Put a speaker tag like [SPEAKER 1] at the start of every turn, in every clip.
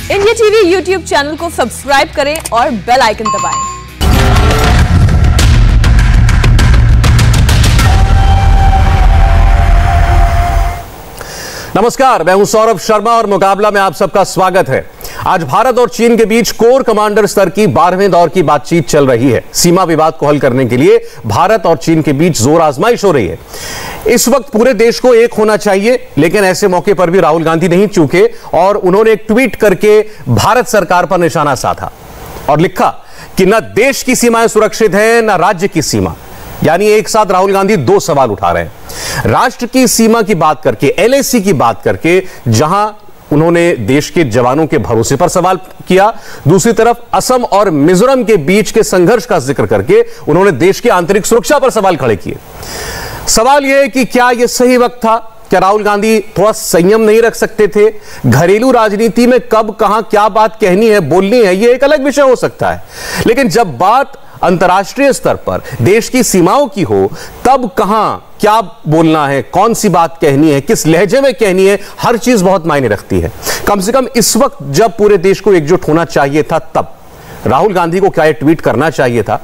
[SPEAKER 1] India TV YouTube channel को subscribe करें और बेल आइकन दबाएं।
[SPEAKER 2] नमस्कार, मैं हूं सौरभ शर्मा और मुकाबला में आप सबका स्वागत है। आज भारत और चीन के बीच कोर कमांडर स्तर की 12वें दौर की बातचीत चल रही है। सीमा विवाद को हल करने के लिए भारत और चीन के बीच जोर आजमाइश हो रही है। इस वक्त पूरे देश को एक होना चाहिए, लेकिन ऐसे मौके पर भी राहुल गांधी नहीं चूके और उन्होंने एक ट्वीट करके भारत सरकार पर निशाना साधा और लिखा कि न देश की सीमाएं सुरक्षित हैं न राज्य की सीमा। यानी एक साथ राहुल गांधी दो सवाल उठा रहे हैं। राष्ट्र की सीमा की बात करके, एलएसी की बात करके, जहां उन्होंने देश के जवानों के भरोसे पर सवाल किया, दूसरी तरफ असम और मिजोरम के बीच के संघर्ष का जिक्र करके उन्होंने देश की आंतरिक सुरक्षा पर सवाल खड़े किए। सवाल यह है कि क्या यह सही वक्त था? क्या राहुल गांधी थोड़ा संयम नहीं रख सकते थे? घरेलू राजनीति में कब कहां क्या बात कहनी है, बोलनी है, यह एक अलग विषय हो सकता है, लेकिन जब बात अंतर्राष्ट्रीय स्तर पर देश की सीमाओं की हो, तब कहां क्या बोलना है, कौन सी बात कहनी है, किस लहजे में कहनी है, हर चीज बहुत मायने रखती है। कम से कम इस वक्त जब पूरे देश को एकजुट होना चाहिए था, तब राहुल गांधी को क्या ये ट्वीट करना चाहिए था?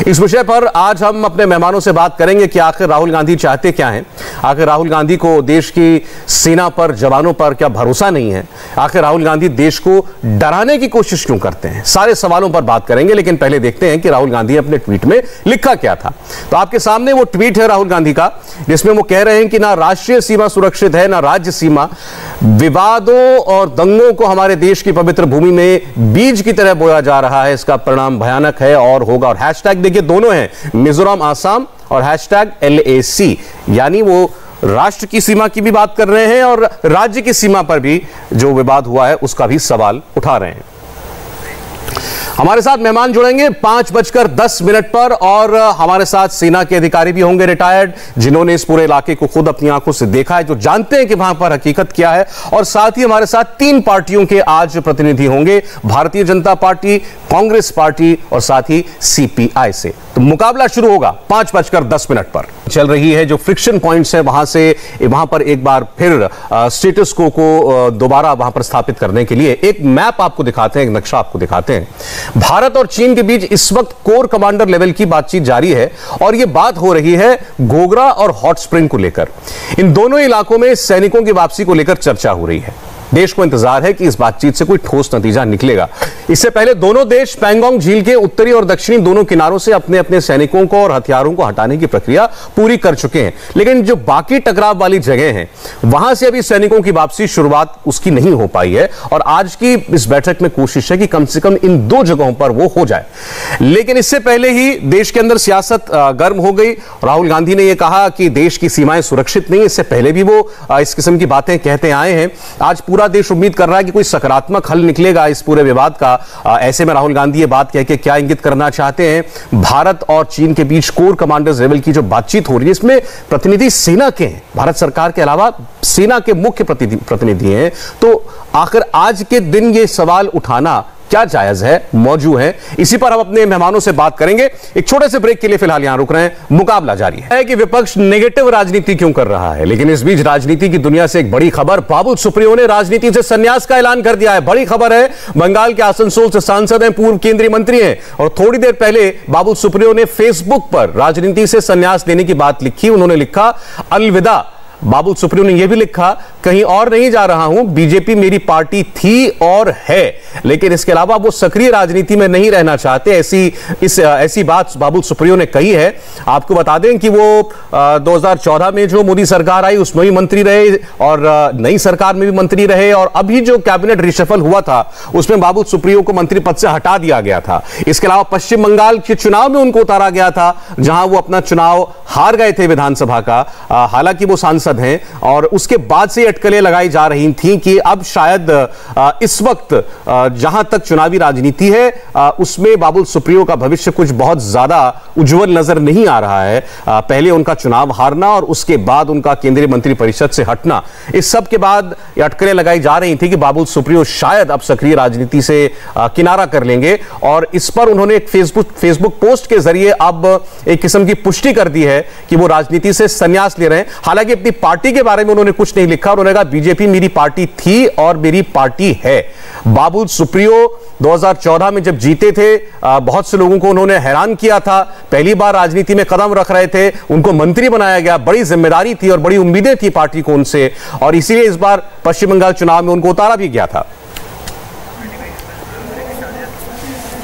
[SPEAKER 2] इस विषय पर आज हम अपने मेहमानों से बात करेंगे कि आखिर राहुल गांधी चाहते क्या हैं। आखिर राहुल गांधी को देश की सेना पर, जवानों पर क्या भरोसा नहीं है? आखिर राहुल गांधी देश को डराने की कोशिश क्यों करते हैं? सारे सवालों पर बात करेंगे, लेकिन पहले देखते हैं कि राहुल गांधी अपने ट्वीट में लिखा क्या था। तो आपके सामने वो ट्वीट है राहुल गांधी का, जिसमें वो कह रहे हैं कि ना राष्ट्रीय सीमा सुरक्षित है ना राज्य सीमा। विवादों और दंगों को हमारे देश की पवित्र भूमि में बीज की तरह बोया जा रहा है। इसका परिणाम भयानक है और होगा। और हैशटैग देखिए, दोनों हैं, मिजोरम आसाम और हैशटैग LAC, यानी वो राष्ट्र की सीमा की भी बात कर रहे हैं और राज्य की सीमा पर भी जो विवाद हुआ है उसका भी सवाल उठा रहे हैं। हमारे साथ मेहमान जुड़ेंगे 5:10 पर और हमारे साथ सेना के अधिकारी भी होंगे रिटायर्ड, जिन्होंने इस पूरे इलाके को खुद अपनी आंखों से देखा है, जो जानते हैं कि वहां पर हकीकत क्या है। और साथ ही हमारे साथ 3 पार्टियों के आज प्रतिनिधि होंगे, भारतीय जनता पार्टी, कांग्रेस पार्टी और साथ ही CPI से। तो मुकाबला शुरू होगा 5:10 पर। चल रही है जो फ्रिक्शन पॉइंट्स है, वहां पर एक बार फिर स्टेटस को दोबारा वहां पर स्थापित करने के लिए एक मैप आपको दिखाते हैं, एक नक्शा आपको दिखाते हैं। भारत और चीन के बीच इस वक्त कोर कमांडर लेवल की बातचीत जारी है और यह बात हो रही है गोगरा और हॉट स्प्रिंग को लेकर। इन दोनों इलाकों में सैनिकों की वापसी को लेकर चर्चा हो रही है। देश को इंतजार है कि इस बातचीत से कोई ठोस नतीजा निकलेगा। इससे पहले दोनों देश पैंगोंग झील के उत्तरी और दक्षिणी दोनों किनारों से अपने अपने सैनिकों को और हथियारों को हटाने की प्रक्रिया पूरी कर चुके हैं, लेकिन जो बाकी टकराव वाली जगह हैं, वहां से अभी सैनिकों की वापसी शुरुआत उसकी नहीं हो पाई है। और आज की इस बैठक में कोशिश है कि कम से कम इन 2 जगहों पर वो हो जाए। लेकिन इससे पहले ही देश के अंदर सियासत गर्म हो गई। राहुल गांधी ने यह कहा कि देश की सीमाएं सुरक्षित नहीं। इससे पहले भी वो इस किस्म की बातें कहते आए हैं। आज पूरा देश उम्मीद कर रहा है कि कोई सकारात्मक हल निकलेगा इस पूरे विवाद का। ऐसे में राहुल गांधी ये बात कह के क्या इंगित करना चाहते हैं? भारत और चीन के बीच कोर कमांडर्स लेवल की जो बातचीत हो रही है, इसमें प्रतिनिधि सेना के हैं, भारत सरकार के अलावा सेना के मुख्य प्रतिनिधि हैं। तो आखिर आज के दिन ये सवाल उठाना क्या जायज है, मौजूद है? इसी पर हम अपने मेहमानों से बात करेंगे। एक छोटे से ब्रेक के लिए फिलहाल यहां रुक रहे हैं। मुकाबला जारी है कि विपक्ष नेगेटिव राजनीति क्यों कर रहा है, लेकिन इस बीच राजनीति की दुनिया से एक बड़ी खबर, बाबुल सुप्रियो ने राजनीति से संन्यास का ऐलान कर दिया है। बड़ी खबर है, बंगाल के आसनसोल से सांसद हैं, पूर्व केंद्रीय मंत्री हैं और थोड़ी देर पहले बाबुल सुप्रियो ने फेसबुक पर राजनीति से संन्यास लेने की बात लिखी। उन्होंने लिखा, अलविदा। बाबुल सुप्रियो ने यह भी लिखा, कहीं और नहीं जा रहा हूं, बीजेपी मेरी पार्टी थी और है, लेकिन इसके अलावा वो सक्रिय राजनीति में नहीं रहना चाहते। ऐसी बात बाबुल सुप्रियो ने कही है। आपको बता दें कि वो 2014 में जो मोदी सरकार आई उसमें भी मंत्री रहे और नई सरकार में भी मंत्री रहे, और अभी जो कैबिनेट रिशफल हुआ था उसमें बाबुल सुप्रियो को मंत्री पद से हटा दिया गया था। इसके अलावा पश्चिम बंगाल के चुनाव में उनको उतारा गया था, जहां वो अपना चुनाव हार गए थे विधानसभा का। हालांकि वो सांसद हैं और उसके बाद से अटकलें लगाई जा रही थी कि अब शायद इस वक्त जहां तक चुनावी राजनीति है उसमें बाबुल सुप्रियो का भविष्य कुछ बहुत ज्यादा उज्जवल नजर नहीं आ रहा है। पहले उनका चुनाव हारना और उसके बाद उनका केंद्रीय मंत्री परिषद से हटना, इस सब के बाद अटकलें लगाई जा रही थी कि बाबुल सुप्रियो शायद अब सक्रिय राजनीति से किनारा कर लेंगे। और इस पर उन्होंने एक फेसबुक पोस्ट के जरिए अब एक किस्म की पुष्टि कर दी है कि वो राजनीति से संन्यास ले रहे हैं। हालांकि अपनी पार्टी के बारे में उन्होंने कुछ नहीं लिखा। उन्होंने कहा बीजेपी मेरी पार्टी थी और मेरी पार्टी है। बाबुल सुप्रियो 2014 में जब जीते थे, बहुत से लोगों को उन्होंने हैरान किया था। पहली बार राजनीति में कदम रख रहे थे, उनको मंत्री बनाया गया, बड़ी जिम्मेदारी थी और बड़ी उम्मीदें थी पार्टी को उनसे, और इसीलिए इस बार पश्चिम बंगाल चुनाव में उनको उतारा भी गया था।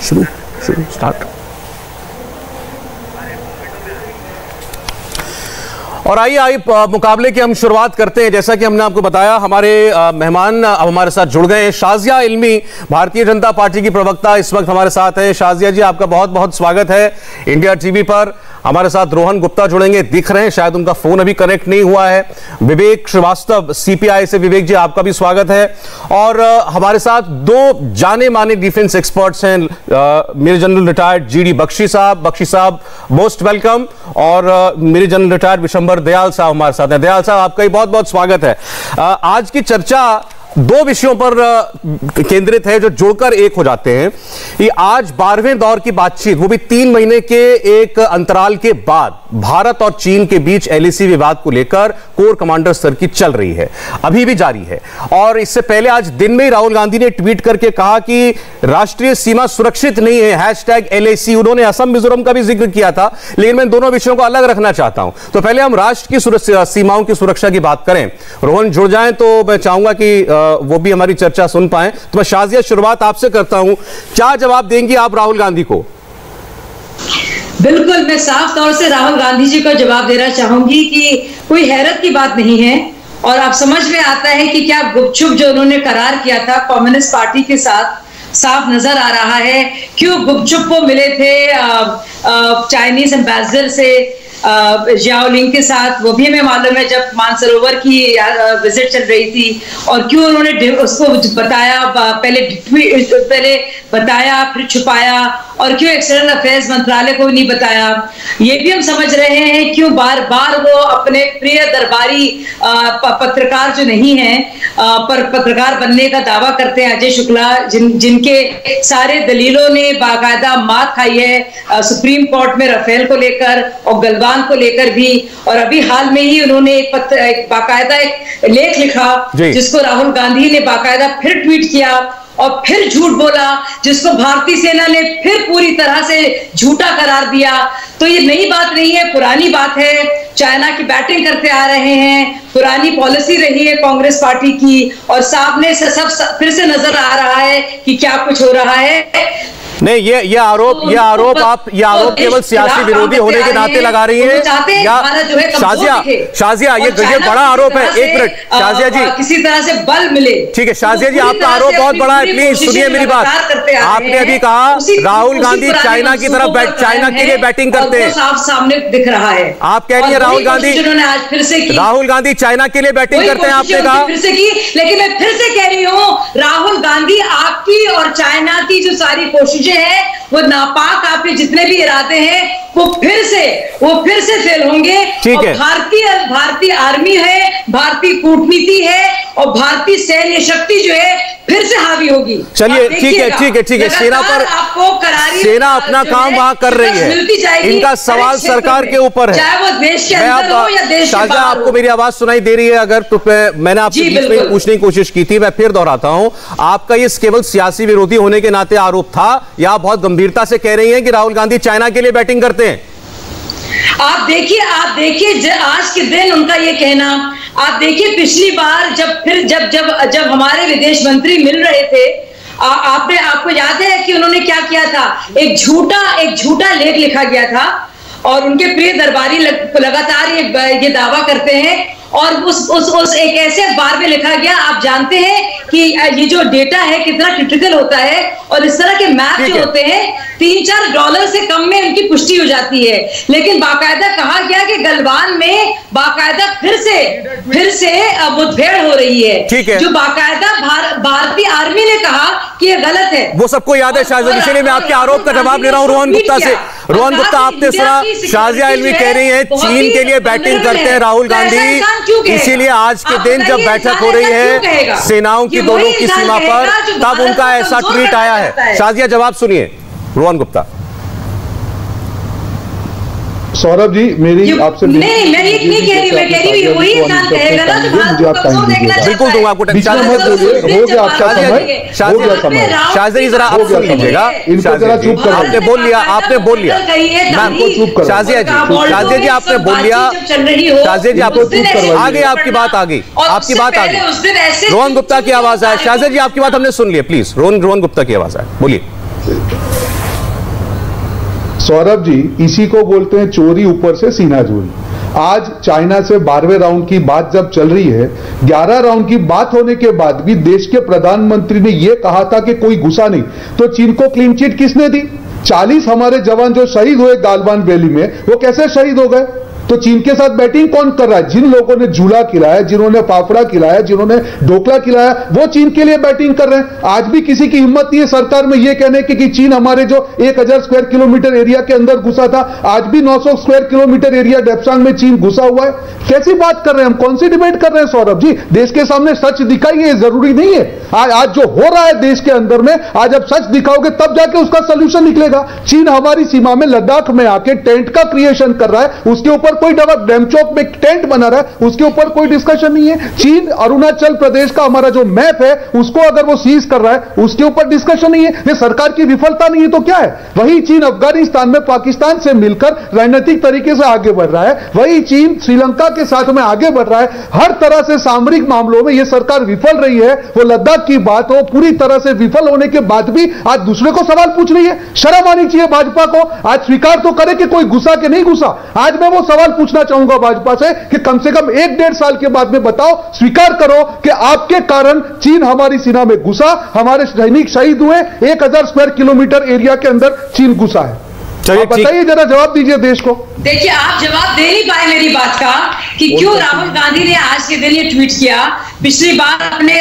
[SPEAKER 2] शुरू स्टार्ट। और आइए मुकाबले की हम शुरुआत करते हैं। जैसा कि हमने आपको बताया, हमारे मेहमान अब हमारे साथ जुड़ गए हैं। शाजिया इल्मी, भारतीय जनता पार्टी की प्रवक्ता, इस वक्त हमारे साथ हैं। शाजिया जी, आपका बहुत बहुत स्वागत है इंडिया टीवी पर। हमारे साथ रोहन गुप्ता जुड़ेंगे, दिख रहे हैं, शायद उनका फोन अभी कनेक्ट नहीं हुआ है। विवेक श्रीवास्तव सीपीआई से, विवेक जी आपका भी स्वागत है। और हमारे साथ दो जाने माने डिफेंस एक्सपर्ट्स हैं, major general retired GD Bakshi साहब मोस्ट वेलकम, और major general retired Vishambar Dayal साहब हमारे साथ हैं। दयाल साहब, आपका भी बहुत बहुत स्वागत है। आज की चर्चा दो विषयों पर केंद्रित है जो जोड़कर एक हो जाते हैं। ये आज 12वें दौर की बातचीत, वो भी 3 महीने के एक अंतराल के बाद भारत और चीन के बीच एलएसी विवाद को लेकर कोर कमांडर स्तर की चल रही है, अभी भी जारी है। और इससे पहले आज दिन में ही राहुल गांधी ने ट्वीट करके कहा कि राष्ट्रीय सीमा सुरक्षित नहीं है, #LAC। उन्होंने असम मिजोरम का भी जिक्र किया था, लेकिन मैं दोनों विषयों को अलग रखना चाहता हूं। तो पहले हम राष्ट्र की सीमाओं की सुरक्षा की बात करें। रोहन जुड़ जाएं तो मैं चाहूंगा कि वो भी हमारी चर्चा सुन पाए। तो मैं शाजिया शुरुआत आपसे करता हूं, क्या जवाब देंगी आप राहुल गांधी को?
[SPEAKER 3] बिल्कुल, मैं साफ तौर से राहुल गांधी जी को जवाब देना चाहूंगी कि कोई हैरत की बात नहीं है, और आप समझ में आता है कि क्या गुपचुप जो उन्होंने करार किया था कम्युनिस्ट पार्टी के साथ साफ नजर आ रहा है। क्यों गुपचुप को मिले थे चाइनीज एम्बेसडर से, जियाओलिंग के साथ, वो भी हमें मालूम है जब मानसरोवर की विजिट चल रही थी, और क्यों उन्होंने उसको बताया, पहले बताया फिर छुपाया, और क्यों एक्सटर्नल अफेयर्स मंत्रालय को नहीं बताया। ये भी हम समझ रहे हैं क्यों बार बार वो अपने प्रिय दरबारी पत्रकार जो नहीं है पर पत्रकार बनने का दावा करते हैं, अजय शुक्ला, जिनके सारे दलीलों ने बाकायदा मात खाई है सुप्रीम कोर्ट में राफेल को लेकर और गलवान को लेकर भी। और अभी हाल में ही उन्होंने एक बाकायदा एक लेख लिखा जिसको राहुल गांधी ने बाकायदा फिर ट्वीट किया और फिर झूठ बोला, जिसको भारतीय सेना ने फिर पूरी तरह से झूठा करार दिया। तो ये नई बात नहीं है, पुरानी बात है। चाइना की बैटिंग करते आ रहे हैं, पुरानी पॉलिसी रही है कांग्रेस पार्टी की, और सामने से सब फिर से नजर आ रहा है कि क्या कुछ हो रहा है।
[SPEAKER 2] नहीं, ये आरोप आप केवल सियासी विरोधी होने के नाते लगा रही हैं, या शाजिया ये बड़ा आरोप है। एक मिनट शाजिया जी,
[SPEAKER 3] किसी तरह से बल मिले।
[SPEAKER 2] ठीक है शाजिया जी, आपका आरोप बहुत बड़ा है, प्लीज सुनिए मेरी बात। आपने अभी कहा राहुल गांधी चाइना की तरफ, चाइना के लिए बैटिंग करते हैं,
[SPEAKER 3] साफ सामने दिख रहा है।
[SPEAKER 2] आप कह रही है राहुल गांधी चाइना के लिए बैटिंग करते हैं, आपने कहा
[SPEAKER 3] फिर से की। लेकिन मैं फिर से कह रही हूँ, राहुल गांधी आपकी और चाइना की जो सारी कोशिशें है, वो नापाक आपके जितने भी इरादे हैं वो फिर से फेल होंगे।
[SPEAKER 2] ठीक है,
[SPEAKER 3] भारतीय आर्मी है, भारतीय कूटनीति है, और भारतीय सैन्य शक्ति जो है फिर से हावी होगी।
[SPEAKER 2] चलिए ठीक है सेना अपना काम वहां कर रही है, इनका सवाल सरकार के ऊपर है,
[SPEAKER 3] चाहे वो देश के अंदर हो या देश के बाहर हो।
[SPEAKER 2] आपको मेरी आवाज सुनाई दे रही है? अगर तो मैंने आपसे बीच में पूछने की कोशिश की थी, मैं फिर दोहराता हूं, आपका ये केवल सियासी विरोधी होने के नाते आरोप था, या आप बहुत गंभीरता से कह रही हैं कि राहुल गांधी चाइना के लिए बैटिंग करते हैं?
[SPEAKER 3] आप देखिए आज के दिन उनका ये कहना, आप देखिए पिछली बार जब हमारे विदेश मंत्री मिल रहे थे, आपको याद है कि उन्होंने क्या किया था? एक झूठा लेख लिखा गया था, और उनके प्रिय दरबारी लगातार ये दावा करते हैं, और उस एक ऐसे अखबार में लिखा गया, आप जानते हैं कि ये जो डेटा है कितना क्रिटिकल होता है, और इस तरह के मैप जो होते हैं $3-4 से कम में उनकी पुष्टि हो जाती है। लेकिन बाकायदा कहा गया कि गलवान में बाकायदा फिर से मुठभेड़ हो रही है, जो बाकायदा भारतीय आर्मी ने कहा कि ये गलत है।
[SPEAKER 2] वो सबको याद है शाजिया, इसलिए मैं आपके आरोप का जवाब ले रहा हूं रोहन गुप्ता से। रोहन गुप्ता, आपने सुना शाजिया इल्मी कह रही है चीन के लिए बैटिंग करते हैं राहुल गांधी, इसीलिए आज के दिन जब बैठक हो रही है सेनाओं की दोनों की सीमा पर, तब उनका ऐसा ट्वीट आया है। शाजिया जवाब सुनिए रोहन गुप्ता।
[SPEAKER 4] सौरभ जी, मेरी आपसे
[SPEAKER 3] नहीं, मैं ये नहीं कह रही, मैं कह रही हूँ वही इंसान कहेगा ना जो भारत को कमजोर देखना चाहता है।
[SPEAKER 2] बिल्कुल दूंगा आपको टाइम।
[SPEAKER 4] हो गया आपका समय, हो गया समय।
[SPEAKER 2] शाहजी जरा आप सुन लीजिएगा,
[SPEAKER 4] इनको जरा चुप करो।
[SPEAKER 2] आपने बोल लिया, आपने बोल लिया,
[SPEAKER 4] चुप करो।
[SPEAKER 2] शाजिया जी आपने बोल लिया, शाजिया जी आपको चुप करो, आ गई आपकी बात, आ गई आपकी बात, आ गई। रोहन गुप्ता की आवाज आए। शाजिया जी आपकी बात हमने सुन ली, प्लीज रोहन गुप्ता की आवाज आए, बोलिए।
[SPEAKER 4] सौरभ जी, इसी को बोलते हैं चोरी ऊपर से सीना चोरी। आज चाइना से 12वें राउंड की बात जब चल रही है, 11 राउंड की बात होने के बाद भी देश के प्रधानमंत्री ने यह कहा था कि कोई घुसा नहीं, तो चीन को क्लीन चिट किसने दी? 40 हमारे जवान जो शहीद हुए गालवान वैली में, वो कैसे शहीद हो गए? तो चीन के साथ बैटिंग कौन कर रहा है? जिन लोगों ने झूला खिलाया, जिन्होंने फाफड़ा खिलाया, जिन्होंने ढोकला खिलाया, वो चीन के लिए बैटिंग कर रहे हैं। आज भी किसी की हिम्मत नहीं है सरकार में यह कहने की कि चीन हमारे जो 1000 स्क्वायर किलोमीटर एरिया के अंदर घुसा था, आज भी 900 स्क्वायर किलोमीटर एरिया डेप्सांग में चीन घुसा हुआ है। कैसी बात कर रहे हैं हम? कौन सी डिबेट कर रहे हैं सौरभ जी? देश के सामने सच दिखाइए, जरूरी नहीं है आज जो हो रहा है देश के अंदर में, आज अब सच दिखाओगे तब जाके उसका सोल्यूशन निकलेगा। चीन हमारी सीमा में लद्दाख में आके टेंट का क्रिएशन कर रहा है, उसके ऊपर कोई डैमचौक में टेंट बना रहा है, उसके ऊपर कोई डिस्कशन नहीं है। चीन अरुणाचल प्रदेश का हमारा जो मैप है उसको अगर वो सीज कर रहा है, उसके ऊपर डिस्कशन नहीं है। ये सरकार की विफलता नहीं है तो क्या है? वही चीन अफगानिस्तान में पाकिस्तान से मिलकर रणनीतिक तरीके से आगे बढ़ रहा है, वही चीन श्रीलंका के साथ में आगे बढ़ रहा है। हर तरह से सामरिक मामलों में यह सरकार विफल रही है। वो लद्दाख की बात हो, पूरी तरह से विफल होने के बाद भी आज दूसरे को सवाल पूछ रही है। शर्म आनी चाहिए भाजपा को। आज स्वीकार तो करे कि कोई घुसा कि नहीं घुसा। आज मैं वो सवाल पूछना चाहूंगा भाजपा से कि कम से कम 1-1.5 साल के बाद में बताओ, स्वीकार करो कि आपके कारण चीन हमारी सीमा में घुसा, हमारे सैनिक शहीद हुए, 1000 स्क्वायर किलोमीटर एरिया के अंदर चीन घुसा है। बताइए, जरा जवाब दीजिए देश को।
[SPEAKER 3] देखिए, आप जवाब दे नहीं पाए मेरी बात का कि क्यों राहुल गांधी ने आज के दिन ये ट्वीट किया। पिछली बार अपने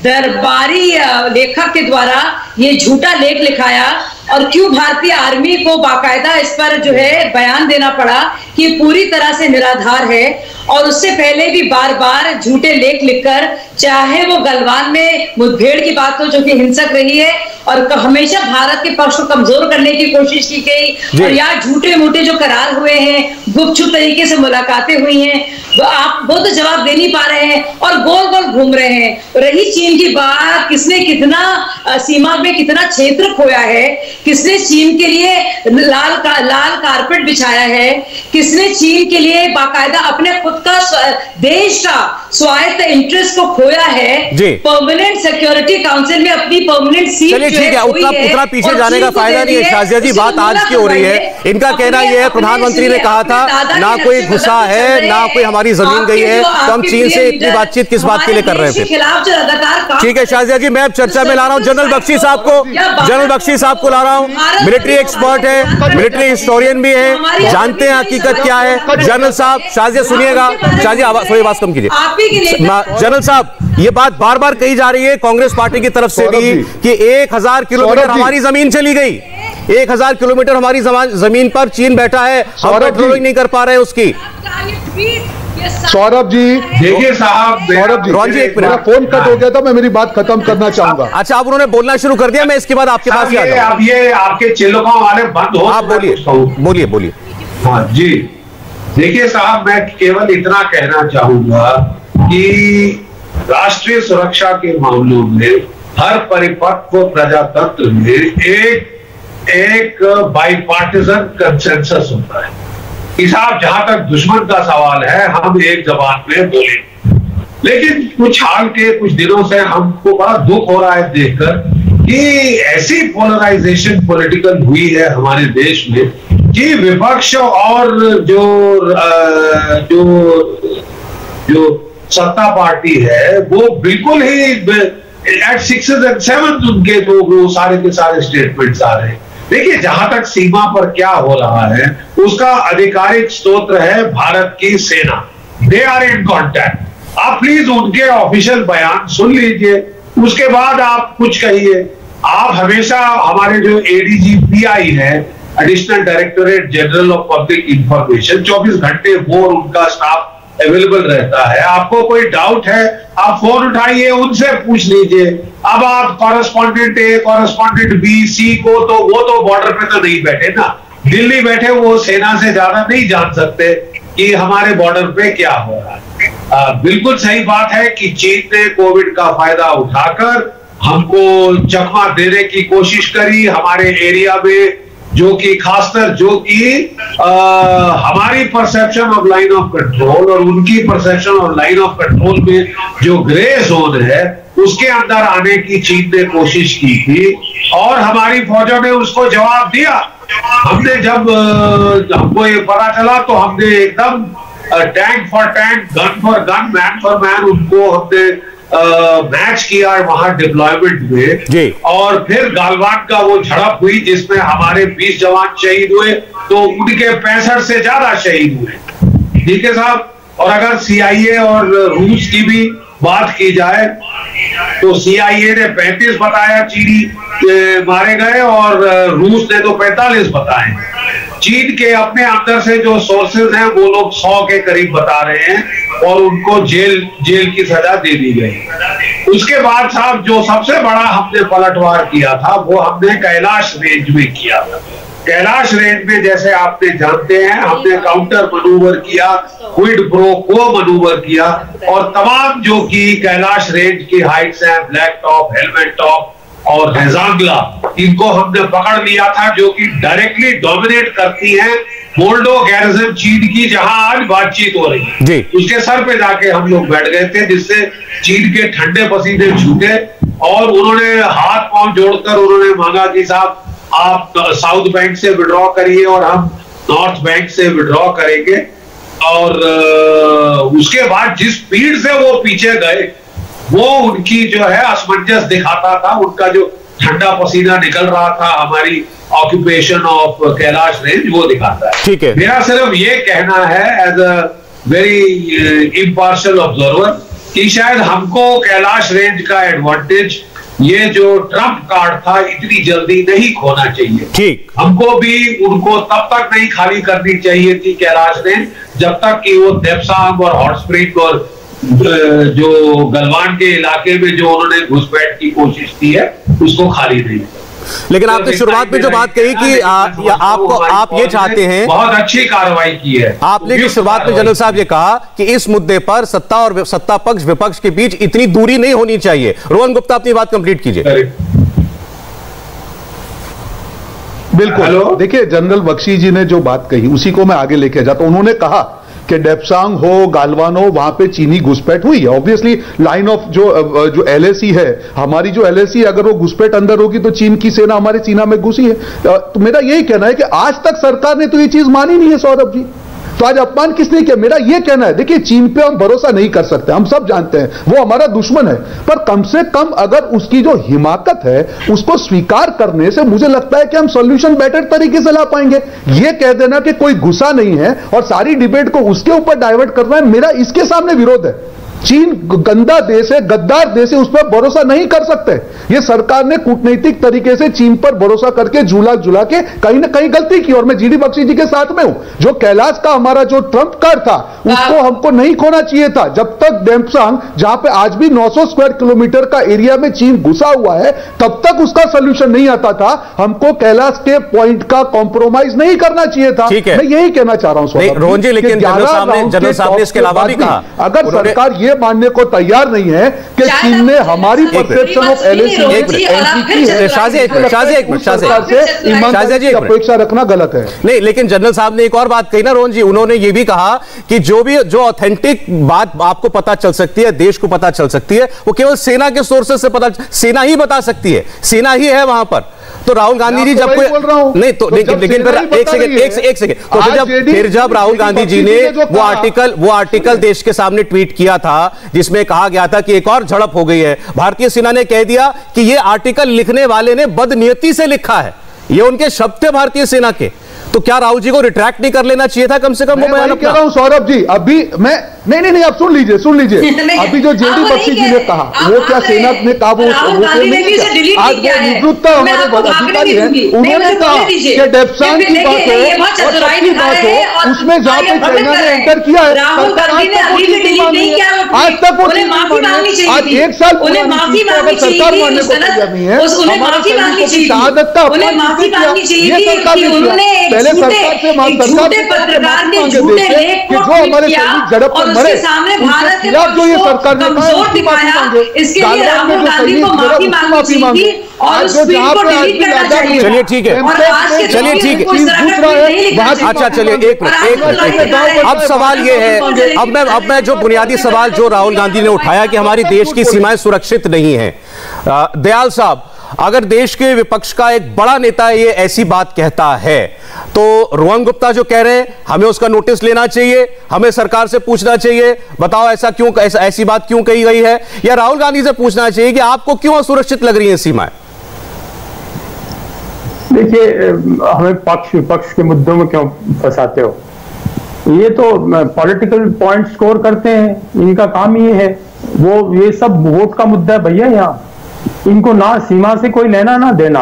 [SPEAKER 3] दरबारी लेखक के द्वारा ये झूठा लेख लिखाया, और क्यों भारतीय आर्मी को बाकायदा इस पर जो है बयान देना पड़ा कि पूरी तरह से निराधार है। और उससे पहले भी बार बार झूठे लेख लिखकर, चाहे वो गलवान में मुठभेड़ की बात हो जो कि हिंसक रही है, और हमेशा भारत के पक्ष को कमजोर करने की कोशिश की गई, और यहाँ झूठे मूठे जो करार हुए हैं, गुपचुप तरीके से मुलाकातें हुई हैं, वो तो जवाब दे नहीं पा रहे हैं और गोल गोल घूम रहे हैं। रही चीन की बात, किसने कितना सीमा में कितना क्षेत्र खोया है, किसने चीन के लिए लाल कारपेट बिछाया है, किसने चीन के लिए बाकायदा अपने खुद का देश का स्वायत्त इंटरेस्ट को खोया है। परमानेंट सिक्योरिटी काउंसिल में अपनी परमानेंट सीट,
[SPEAKER 2] चलिए ठीक है, उतना पीछे जाने का फायदा नहीं है। शाजिया जी, बात आज की हो रही है। इनका कहना यह है प्रधानमंत्री ने कहा था ना कोई घुसा है, ना कोई हमारी जमीन गई है, तो हम चीन से इतनी बातचीत किस बात के लिए कर रहे थे? ठीक है शाजिया जी, मैं अब चर्चा में ला रहा हूं जनरल बख्शी साहब को। जनरल बख्शी साहब को ला रहा हूं, मिलिट्री एक्सपर्ट है, मिलिट्री हिस्टोरियन भी है, जानते हैं हकीकत क्या है। जनरल साहब, शाजिया सुनिएगा, शाजिया थोड़ी आवाज कम कीजिए। जनरल साहब, ये बात बार बार कही जा रही है कांग्रेस पार्टी की तरफ से भी कि 1000 किलोमीटर हमारी जमीन चली गई, 1000 किलोमीटर हमारी जमीन पर चीन बैठा है, हम पेट्रोलिंग नहीं कर पा रहे उसकी।
[SPEAKER 4] सौरभ जी
[SPEAKER 5] देखिए साहब,
[SPEAKER 4] सौरभ जी,
[SPEAKER 2] रोहन जी एक मिनट,
[SPEAKER 4] फोन कट हो गया था, मैं मेरी बात खत्म करना चाहूंगा।
[SPEAKER 2] अच्छा, अब उन्होंने बोलना शुरू कर दिया, मैं इसके बाद आपके पास
[SPEAKER 5] अब ये आपके चिल्लकों वाले बंद हो।
[SPEAKER 2] आप बोलिए।
[SPEAKER 5] हाँ जी, देखिए साहब, मैं केवल इतना कहना चाहूंगा कि राष्ट्रीय सुरक्षा के मामलों में हर परिपक्व प्रजातंत्र में एक बाइपार्टिजन कंसेंसस होता है कि साहब जहां तक दुश्मन का सवाल है हम एक जबान में बोलें। लेकिन कुछ दिनों से हमको बड़ा दुख हो रहा है देखकर कि ऐसी पोलराइजेशन पॉलिटिकल हुई है हमारे देश में कि विपक्ष और जो सत्ता पार्टी है वो बिल्कुल ही एट 6 and 7 उनके जो सारे के सारे स्टेटमेंट्स आ रहे हैं। देखिए, जहां तक सीमा पर क्या हो रहा है उसका आधिकारिक स्रोत है भारत की सेना। They are in contact. आप प्लीज उनके ऑफिशियल बयान सुन लीजिए, उसके बाद आप कुछ कहिए। आप हमेशा हमारे जो एडीजी पीआई है, additional directorate general of public information, 24 घंटे वो उनका स्टाफ अवेलेबल रहता है। आपको कोई डाउट है आप फोन उठाइए, उनसे पूछ लीजिए। अब आप कॉरेस्पॉन्डेंट ए, कॉरेस्पॉन्डेंट बी, सी को तो वो तो बॉर्डर पे तो नहीं बैठे ना, दिल्ली बैठे वो सेना से ज्यादा नहीं जान सकते कि हमारे बॉर्डर पे क्या हो रहा है। बिल्कुल सही बात है कि चीन ने कोविड का फायदा उठाकर हमको चकमा देने की कोशिश करी हमारे एरिया में, जो कि खासकर जो कि हमारी perception of line of control और उनकी perception of line of control में जो ग्रे जोन है उसके अंदर आने की चीन ने कोशिश की थी और हमारी फौजों ने उसको जवाब दिया। हमने जब हमको ये पता चला तो हमने एकदम tank for tank, gun for gun, man for man उनको हमने मैच किया वहां डिप्लॉयमेंट में। और फिर गालवान का वो झड़प हुई जिसमें हमारे 20 जवान शहीद हुए तो उनके 65 से ज्यादा शहीद हुए। ठीक है साहब। और अगर CIA और रूस की भी बात की जाए तो CIA ने 35 बताया चीनी मारे गए और रूस ने तो 45 बताए। चीन के अपने अंदर से जो सोर्सेज हैं वो लोग 100 के करीब बता रहे हैं और उनको जेल की सजा दे दी गई। उसके बाद साहब जो सबसे बड़ा हमने पलटवार किया था वो हमने कैलाश रेंज में किया था। कैलाश रेंज में जैसे आपने जानते हैं हमने काउंटर मनूवर किया, क्विड प्रो को मनूवर किया और तमाम जो कि कैलाश रेंज की हाइट्स हैं, ब्लैक टॉप, हेलमेट टॉप और हेजांगला, इनको हमने पकड़ लिया था जो कि डायरेक्टली डोमिनेट करती हैं मोल्डो गैरिजन चीन की, जहां आज बातचीत हो रही है। उसके सर पे जाके हम लोग बैठ गए थे जिससे चीन के ठंडे पसीने छूटे और उन्होंने हाथ पांव जोड़कर उन्होंने मांगा कि साहब आप साउथ बैंक से विड्रॉ करिए और हम नॉर्थ बैंक से विड्रॉ करेंगे। और उसके बाद जिस स्पीड से वो पीछे गए वो उनकी जो है असमंजस दिखाता था, उनका जो ठंडा पसीना निकल रहा था हमारी ऑक्यूपेशन ऑफ कैलाश रेंज वो दिखाता है। ठीक है, मेरा सिर्फ ये कहना है as a very impartial observer कि शायद हमको कैलाश रेंज का एडवांटेज ये जो ट्रम्प कार्ड था इतनी जल्दी नहीं खोना चाहिए। ठीक, हमको भी उनको तब तक नहीं खाली करनी चाहिए थी कैलाश रेंज जब तक कि वो देपसांग और हॉट स्प्रिंग और जो गलवान के इलाके में जो उन्होंने घुसपैठ की कोशिश की है उसको खाली नहीं।
[SPEAKER 2] लेकिन आपने शुरुआत में जो बात कही कि आप ये चाहते हैं,
[SPEAKER 5] बहुत अच्छी कार्रवाई की है
[SPEAKER 2] आपने कि शुरुआत में जनरल साहब ये कहा कि इस मुद्दे पर सत्ता और सत्ता पक्ष विपक्ष के बीच इतनी दूरी नहीं होनी चाहिए। रोहन गुप्ता अपनी बात कंप्लीट कीजिए।
[SPEAKER 4] बिल्कुल, देखिए जनरल बख्शी जी ने जो बात कही उसी को मैं आगे लेके जाता हूं। उन्होंने कहा कि डेपसांग हो, गालवान हो, वहां पे चीनी घुसपैठ हुई है। ऑब्वियसली लाइन ऑफ जो LAC है, हमारी जो LAC अगर वो घुसपैठ अंदर होगी तो चीन की सेना हमारे सीना में घुसी है। तो मेरा यही कहना है कि आज तक सरकार ने तो ये चीज मानी नहीं है सौरभ जी, तो आज अपमान किसने किया? मेरा यह कहना है, देखिए चीन पे हम भरोसा नहीं कर सकते, हम सब जानते हैं वो हमारा दुश्मन है, पर कम से कम अगर उसकी जो हिमाकत है उसको स्वीकार करने से मुझे लगता है कि हम सॉल्यूशन बेटर तरीके से ला पाएंगे। यह कह देना कि कोई गुस्सा नहीं है और सारी डिबेट को उसके ऊपर डाइवर्ट करना है, मेरा इसके सामने विरोध है। चीन गंदा देश है, गद्दार देश है, उस पर भरोसा नहीं कर सकते। ये सरकार ने कूटनीतिक तरीके से चीन पर भरोसा करके झूला के कहीं ना कहीं गलती की और मैं GD बख्शी जी के साथ में हूं। जो कैलाश का हमारा जो ट्रम्प कार्ड था उसको हमको नहीं खोना चाहिए था। जब तक डेपसांग, जहां पे आज भी 900 स्क्वायर किलोमीटर का एरिया में चीन घुसा हुआ है, तब तक उसका सोल्यूशन नहीं आता था। हमको कैलाश के पॉइंट का कॉम्प्रोमाइज नहीं करना चाहिए था। मैं यही कहना चाह रहा हूं
[SPEAKER 2] रोहन जी, लेकिन जनरल साहब ने इसके अलावा भी कहा,
[SPEAKER 4] अगर सरकार ये मानने को तैयार नहीं है कि चीन ने हमारी परसेप्शन ऑफ LAC अपेक्षा रखना गलत है।
[SPEAKER 2] नहीं, लेकिन जनरल साहब ने एक और बात कही ना रोहन जी, उन्होंने ये भी कहा कि जो ऑथेंटिक बात आपको पता चल सकती है, देश को पता चल सकती है, वो केवल सेना के सोर्सेज से सेना ही बता सकती है, सेना ही है वहां पर। तो राहुल गांधी जी जब कोई नहीं तो लेकिन फिर एक सेकंड तो फिर जब राहुल गांधी जी ने वो आर्टिकल देश के सामने ट्वीट किया था जिसमें कहा गया था कि एक और झड़प हो गई है, भारतीय सेना ने कह दिया कि ये आर्टिकल लिखने वाले ने बदनीयती से लिखा है, ये उनके शब्द थे भारतीय सेना के। तो क्या राहुल जी को रिट्रैक्ट नहीं कर लेना चाहिए था कम से कम?
[SPEAKER 4] मैं कह रहा हूं सौरभ जी, अभी मैं नहीं आप सुन लीजिए अभी जो JD बख्शी जी ने कहा वो क्या सेना ने कहा, वो आज वो निवृत्त हमारे अधिकारी हैं, उन्होंने कहा कि डेपसांग की बात हो और सबकी बात हो उसमें जहां पे चाइना ने एंटर किया है, आज तक वो आज 1 साल अगर सरकार मानने को तैयार नहीं है, हमारे सैनिकों की शहादत का अपमान किया, ये सरकार ने किया। पहले सरकार से
[SPEAKER 3] झूठे पत्रकार के झूठे लेख को ट्वीट किया और उसके सामने भारत के कमजोर दिखाया। इसके लिए राहुल गांधी को माफी मांगनी चाहिए और उस ट्वीट को डिलीट करना चाहिए।
[SPEAKER 2] चलिए ठीक है, चलिए ठीक है। अच्छा चलिए एक मिनट, अब सवाल ये है, अब मैं जो बुनियादी सवाल जो राहुल गांधी ने उठाया कि हमारी देश की सीमाएं सुरक्षित नहीं है, दयाल साहब, अगर देश के विपक्ष का एक बड़ा नेता ये ऐसी बात कहता है तो रोहन गुप्ता जो कह रहे हैं हमें उसका नोटिस लेना चाहिए, हमें सरकार से पूछना चाहिए, बताओ ऐसा क्यों, ऐसी बात क्यों कही गई है, या राहुल गांधी से पूछना चाहिए कि आपको क्यों असुरक्षित लग रही है सीमाएं?
[SPEAKER 6] देखिए, हमें पक्ष विपक्ष के मुद्दों में क्यों फंसाते हो? ये तो पॉलिटिकल पॉइंट स्कोर करते हैं, इनका काम ये है। वो ये सब वोट का मुद्दा है भैया, यहाँ इनको ना सीमा से कोई लेना ना देना।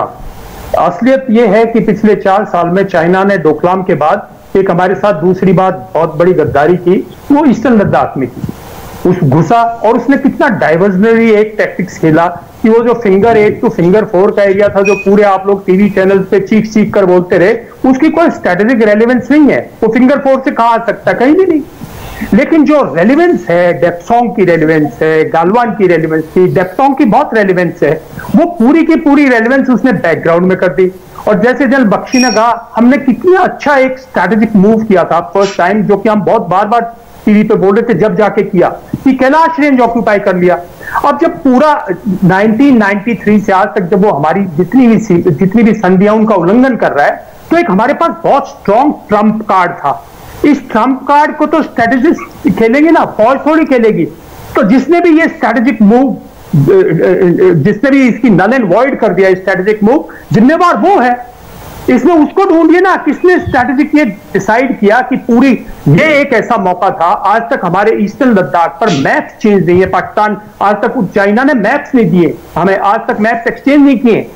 [SPEAKER 6] असलियत ये है कि पिछले 4 साल में चाइना ने डोकलाम के बाद एक हमारे साथ दूसरी बात बहुत बड़ी गद्दारी की, वो ईस्टर्न लद्दाख में की। उस घुसा और उसने कितना डाइवर्जनरी एक टैक्टिक्स खेला कि वो जो फिंगर 8 to फिंगर 4 का एरिया था, जो पूरे आप लोग टीवी चैनल पे चीख कर बोलते रहे, उसकी कोई स्ट्रेटेजिक रेलेवेंस नहीं है। वो फिंगर 4 से कहां आ सकता, कहीं भी नहीं। लेकिन जो रेलेवेंस है, डेप्सोंग की रेलेवेंस है, गालवान की रेलेवेंस थी, डेप्सोंग की बहुत रेलेवेंस है, वो पूरी की पूरी रेलेवेंस उसने बैकग्राउंड में कर दी। और जैसे जनरल बख्शी ने कहा, हमने कितना अच्छा एक स्ट्रैटेजिक मूव किया था फर्स्ट टाइम, जो कि हम बहुत बार टीवी पे बोल रहे थे, जब जाके किया कि कैलाश रेंज ऑक्यूपाई कर लिया। अब जब पूरा 1993 से आज तक जब वो हमारी जितनी भी संधियां उनका उल्लंघन कर रहा है, तो एक हमारे पास बहुत स्ट्रॉन्ग ट्रम्प कार्ड था। इस ट्रम्प कार्ड को तो स्ट्रेटेजिस्ट खेलेंगे ना, फौज थोड़ी खेलेगी। तो जिसने भी ये स्ट्रेटेजिक मूव, जिसने भी इसकी नल एंड वॉइड कर दिया स्ट्रेटेजिक मूव, जिम्मेवार वो है। इसमें उसको ढूंढिए ना, किसने स्ट्रेटेजिक ये डिसाइड किया कि पूरी ये एक ऐसा मौका था। आज तक हमारे ईस्टर्न लद्दाख पर मैप्स चेंज नहीं है, पाकिस्तान आज तक, चाइना ने मैप्स नहीं दिए हमें, आज तक मैप्स एक्सचेंज नहीं किए।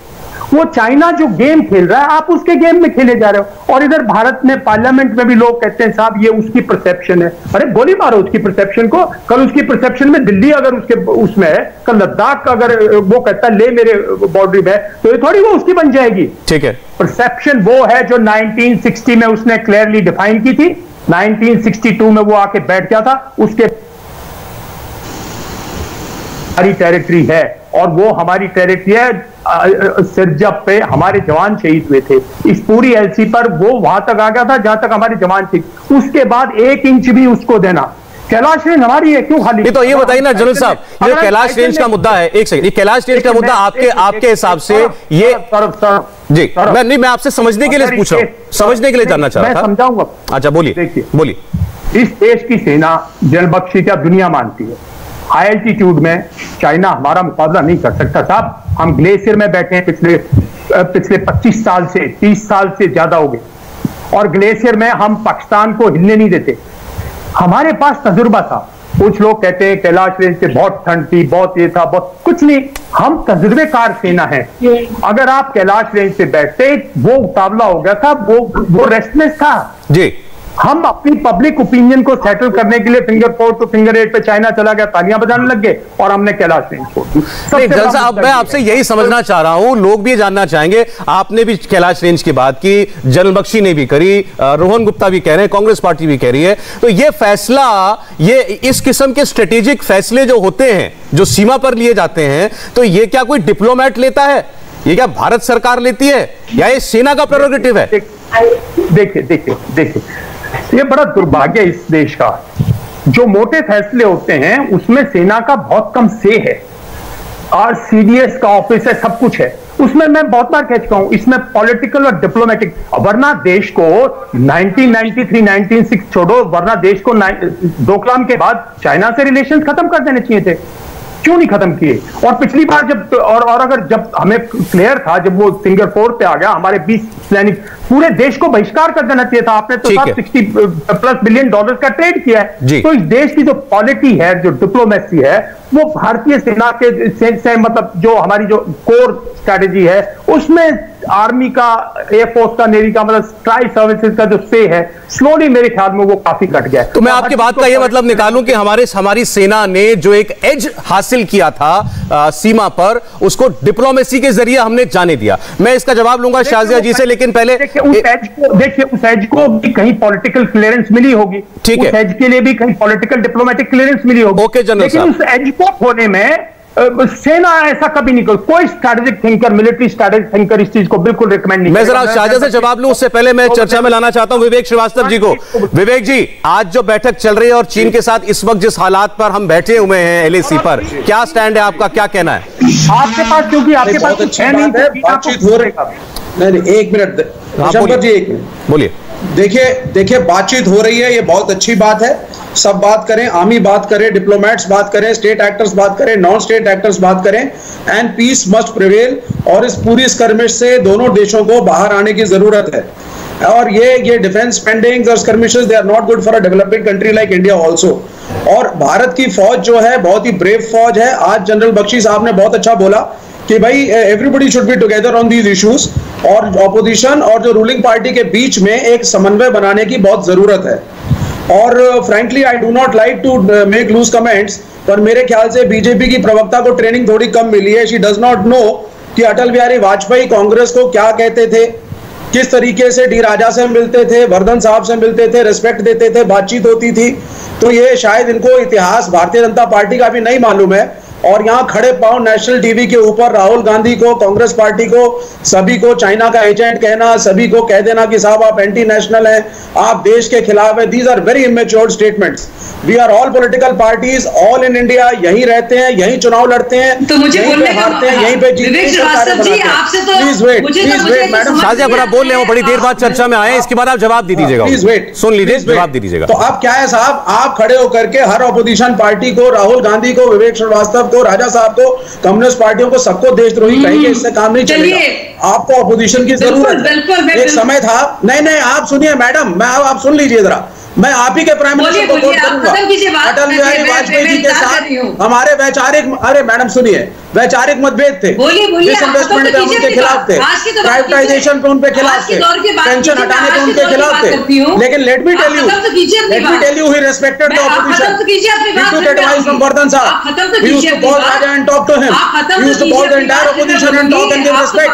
[SPEAKER 6] वो चाइना जो गेम खेल रहा है, आप उसके गेम में खेले जा रहे हो। और इधर भारत में पार्लियामेंट में भी लोग कहते हैं साहब ये उसकी परसेप्शन है। अरे गोली मारो उसकी परसेप्शन को। कल उसकी परसेप्शन में दिल्ली अगर उसके उसमें है, कल लद्दाख का अगर वो कहता है ले मेरे बाउंड्री में, तो ये थोड़ी वो उसकी बन जाएगी। ठीक है, परसेप्शन वो है जो 1960 में उसने क्लियरली डिफाइन की थी। 1962 में वो आके बैठ गया था, उसके हमारी टेरिटरी है और वो हमारी टेरिटरी है। सिरजब पे हमारे जवान शहीद हुए थे, इस पूरी एलसी पर वो वहां तक आ गया था जहां तक हमारे जवान शहीद। उसके बाद 1 इंच भी उसको देना। कैलाश रेंज हमारी है, क्यों खाली?
[SPEAKER 2] तो ये बताइए ना जनरल साहब, ये कैलाश रेंज का मुद्दा है, एक सेकंड, ये कैलाश रेंज का मुद्दा आपके हिसाब से ये जी, मैं आपसे समझने के लिए पूछ रहा हूं, समझने के लिए जानना चाह रहा था।
[SPEAKER 6] समझाऊंगा।
[SPEAKER 2] अच्छा बोलिए बोलिए।
[SPEAKER 6] इस देश की सेना जनरल बख्शी क्या दुनिया मानती है। हाई एल्टीट्यूड में चाइना हमारा मुकाबला नहीं कर सकता साहब। हम ग्लेशियर में बैठे हैं पिछले 25 साल से, 30 साल से ज्यादा हो गए, और ग्लेशियर में हम पाकिस्तान को हिलने नहीं देते। हमारे पास तजुर्बा था। कुछ लोग कहते हैं कैलाश रेंज से बहुत ठंड थी, बहुत ये था, बहुत कुछ नहीं। हम तजुर्बेकार सेना है। अगर आप कैलाश रेंज से बैठते, वो मुकाबला हो गया था, वो रेस्टलेस था जी। हम अपनी पब्लिक ओपिनियन को सेटल करने के लिए फिंगर 4 to फिंगर 8 पे चाइना चला गया, तालियां बजाने लग गए और हमने कैलाश रेंज छोड़ दी।
[SPEAKER 2] अब मैं आपसे यही समझना चाह रहा हूं, लोग भी जानना चाहेंगे। आपने भी कैलाश रेंज की बात की, जनरल बख्शी ने भी करी, रोहन गुप्ता भी कह रहे हैं, कांग्रेस पार्टी भी कह रही है। तो ये फैसला, ये इस किस्म के स्ट्रेटेजिक फैसले जो होते हैं, जो सीमा पर लिए जाते हैं, तो ये क्या कोई डिप्लोमेट लेता है? ये क्या भारत सरकार लेती है या ये सेना का प्रेरोगेटिव है?
[SPEAKER 6] देखिए, ये बड़ा दुर्भाग्य इस देश का। जो मोटे फैसले होते हैं उसमें सेना का बहुत कम से है, और सीडीएस का ऑफिस है, सब कुछ है उसमें। मैं बहुत बार कह चुका हूं, इसमें पॉलिटिकल और डिप्लोमेटिक, वरना देश को 1993 1906 छोड़ो, वरना देश को डोकलाम के बाद चाइना से रिलेशंस खत्म कर देने चाहिए थे। क्यों नहीं खत्म किए? और पिछली बार जब और अगर जब हमें क्लियर था, जब वो फिंगर 4 पे आ गया, हमारे 20 सैनिक, पूरे देश को बहिष्कार कर देना चाहिए था। आपने तो $60+ बिलियन का ट्रेड किया है। तो इस देश की जो पॉलिटी है, जो डिप्लोमेसी है, वो भारतीय सेना के से मतलब जो हमारी जो कोर स्ट्रैटेजी है उसमें आर्मी का, एयरफोर्स का, नेवी का, मतलब ट्राई सर्विसेज का जो से है, स्लोली मेरे ख्याल में वो काफी घट गया है।
[SPEAKER 2] तो मैं आपकी बात का ये मतलब निकालूं कि हमारी सेना ने जो एक एज हासिल किया था सीमा पर, उसको डिप्लोमेसी के जरिए हमने जाने दिया। मैं इसका जवाब लूंगा शाजिया जी से, लेकिन पहले
[SPEAKER 6] देखिए उस एज को भी कहीं पॉलिटिकल क्लियरेंस मिली होगी,
[SPEAKER 2] ठीक है,
[SPEAKER 6] उस एज के लिए भी कहीं पॉलिटिकल डिप्लोमेटिक क्लियरेंस मिली होगी।
[SPEAKER 2] ओके जनरल साहब,
[SPEAKER 6] लेकिन उस एज को होने में सेना ऐसा कभी नहीं, कोई strategic thinker, military strategic thinker इस चीज को बिल्कुल रिकमेंड नहीं।
[SPEAKER 2] मैं जरा शाहजहां से जवाब लूं, उससे पहले मैं चर्चा में लाना चाहता हूं विवेक श्रीवास्तव जी को। विवेक जी, आज जो बैठक चल रही है और चीन के साथ इस वक्त जिस हालात पर हम बैठे हुए हैं LAC पर, क्या स्टैंड है आपका, क्या कहना है
[SPEAKER 6] आपके पास? क्योंकि आपके पास
[SPEAKER 7] कुछ है नहीं, बातचीत हो रही है। नहीं, एक मिनट शंकर जी, एक मिनट बोलिए। देखिए बातचीत हो रही है, ये बहुत अच्छी बात है। सब बात करें, आर्मी बात करें, डिप्लोमेट्स बात करें, स्टेट एक्टर्स बात करें, नॉन स्टेट एक्टर्स बात करें, एंड पीस मस्ट प्रिवेल। और इस पूरी स्कर्मिश से दोनों देशों को बाहर आने की जरूरत है। और ये डिफेंस स्पेंडिंग्स और skirmishes, they are not good for a developing country like India also. और भारत की फौज जो है बहुत ही ब्रेव फौज है। आज जनरल बख्शी साहब ने बहुत अच्छा बोला कि भाई everybody should be together on these issues, और ऑपोजिशन और जो रूलिंग पार्टी के बीच में एक समन्वय बनाने की बहुत जरूरत है। और frankly I do not like to make loose comments, पर मेरे ख्याल से बीजेपी की प्रवक्ता को ट्रेनिंग थोड़ी कम मिली है। शी डज नॉट नो कि अटल बिहारी वाजपेयी कांग्रेस को क्या कहते थे, किस तरीके से डी राजा से मिलते थे, वर्धन साहब से मिलते थे, रिस्पेक्ट देते थे, बातचीत होती थी। तो ये शायद इनको इतिहास भारतीय जनता पार्टी का भी नहीं मालूम है। और यहाँ खड़े पांव नेशनल टीवी के ऊपर राहुल गांधी को, कांग्रेस पार्टी को, सभी को चाइना का एजेंट कहना, सभी को कह देना कि साहब आप एंटी नेशनल हैं, आप देश के खिलाफ है, these are very immature statements. We are all political parties, all in India, यहीं रहते हैं, यहीं चुनाव लड़ते हैं,
[SPEAKER 3] तो मुझे
[SPEAKER 7] यहीं पे हारते हैं, यहीं पे जीतते हैं।
[SPEAKER 3] प्लीज
[SPEAKER 7] वेट मैडम,
[SPEAKER 2] शाहजहां पर आप बोल रहे हो, बड़ी देर बाद चर्चा में आए, इसके बाद आप जवाब दे दीजिएगा।
[SPEAKER 7] प्लीज वेट,
[SPEAKER 2] सुन लीजिए, जवाब दे दीजिएगा।
[SPEAKER 7] तो आप क्या है साहब, आप खड़े होकर के हर ऑपोजिशन पार्टी को, राहुल गांधी को, विवेक श्रीवास्तव को, राजा साहब को, कम्युनिस्ट पार्टियों को, सबको देशद्रोही कहेंगे, इससे काम नहीं चलेगा। आपको ऑपोजिशन की जरूरत है। एक समय था, नहीं आप सुनिए मैडम, आप सुन लीजिए जरा, मैं आप ही के प्राइम मिनिस्टर को कोट करूंगा। अटल बिहारी वाजपेयी जी के साथ हमारे वैचारिक, अरे मैडम सुनिए, वैचारिक मतभेद थे, डिसइन्वेस्टमेंट पे उनके खिलाफ थे, प्राइवेटाइजेशन पे उनके खिलाफ थे, पेंशन हटाने पे उनके खिलाफ थे। लेकिन let me tell you he respected the opposition. He took advice from Vardhan Sahab. He used to call Raja and talk to him. He used to call the entire opposition and talk and give respect.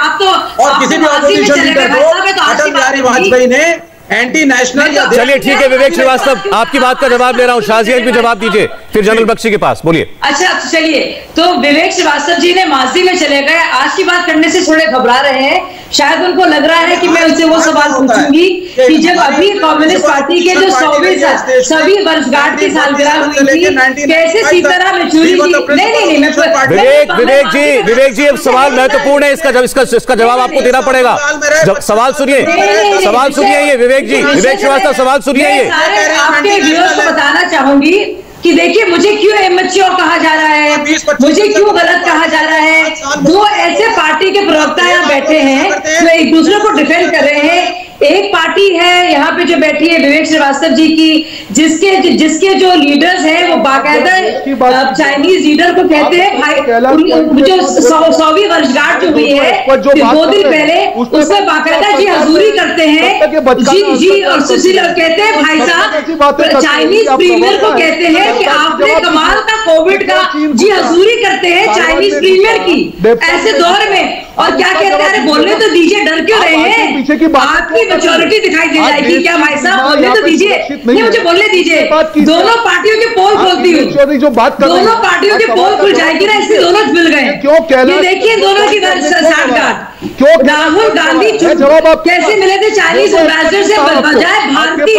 [SPEAKER 7] और किसी भी opposition leader को अटल बिहारी वाजपेयी ने anti national.
[SPEAKER 2] चलिए ठीक है विवेक श्रीवास्तव, आपकी बात का जवाब ले रहा हूं, शाहजहां भी जवाब दीजिए, फिर जनरल बख्शी के पास बोलिए।
[SPEAKER 3] अच्छा चलिए, तो विवेक श्रीवास्तव जी ने माजी में चले गए, आज की बात करने से थोड़े घबरा रहे हैं। शायद उनको लग रहा है कि मैं उनसे वो सवाल पूछूंगी कि जब अभी कम्युनिस्ट पार्टी के जो 100 सभी वर्षगांठ की सालगिरह हुई थी, कैसे सीताराम येचुरी जी, नहीं
[SPEAKER 2] विवेक जी अब सवाल महत्वपूर्ण है, इसका जवाब आपको देना पड़ेगा। सवाल सुनिए, ये विवेक जी, विवेक श्रीवास्तव सवाल सुनिए। ये
[SPEAKER 3] आपके व्यूअर्स को बताना चाहूंगी कि देखिए मुझे क्यों इमेच्योर कहा जा रहा है, मुझे क्यों गलत कहा जा रहा है। दो ऐसे पार्टी के प्रवक्ता यहाँ बैठे हैं जो एक दूसरे को डिफेंड कर रहे हैं। एक पार्टी है यहाँ पे जो बैठी है विवेक श्रीवास्तव जी की, जिसके जो लीडर्स हैं वो बाकायदा चाइनीज लीडर को कहते हैं भाई, जो 100वीं वर्षगांठ जो हुई है 2 दिन पहले, उसमें बाकायदा जी हजूरी करते हैं, जी और कहते हैं भाई साहब, चाइनीज प्रीमियर को कहते हैं कि आपने कमाल का कोविड का जी हजूरी करते हैं चाइनीज प्रीमियर की ऐसे दौर में। और क्या कहते हैं, बोलने तो दीजिए, डर क्यों रहे हैं, आपकी मैच्योरिटी दिखाई दे जाएगी क्या भाई साहब, बोलने तो दीजिए, नहीं मुझे बोलने दीजिए। दोनों पार्टियों के पोल खोलती हूँ, दोनों पार्टियों के पोल खुल जाएगी ना, इससे दोनों मिल गए। ये देखिए दोनों की साठगांठ। राहुल गांधी कैसे मिले थे चाइनीज एम्बेसडर से, बजाय भारतीय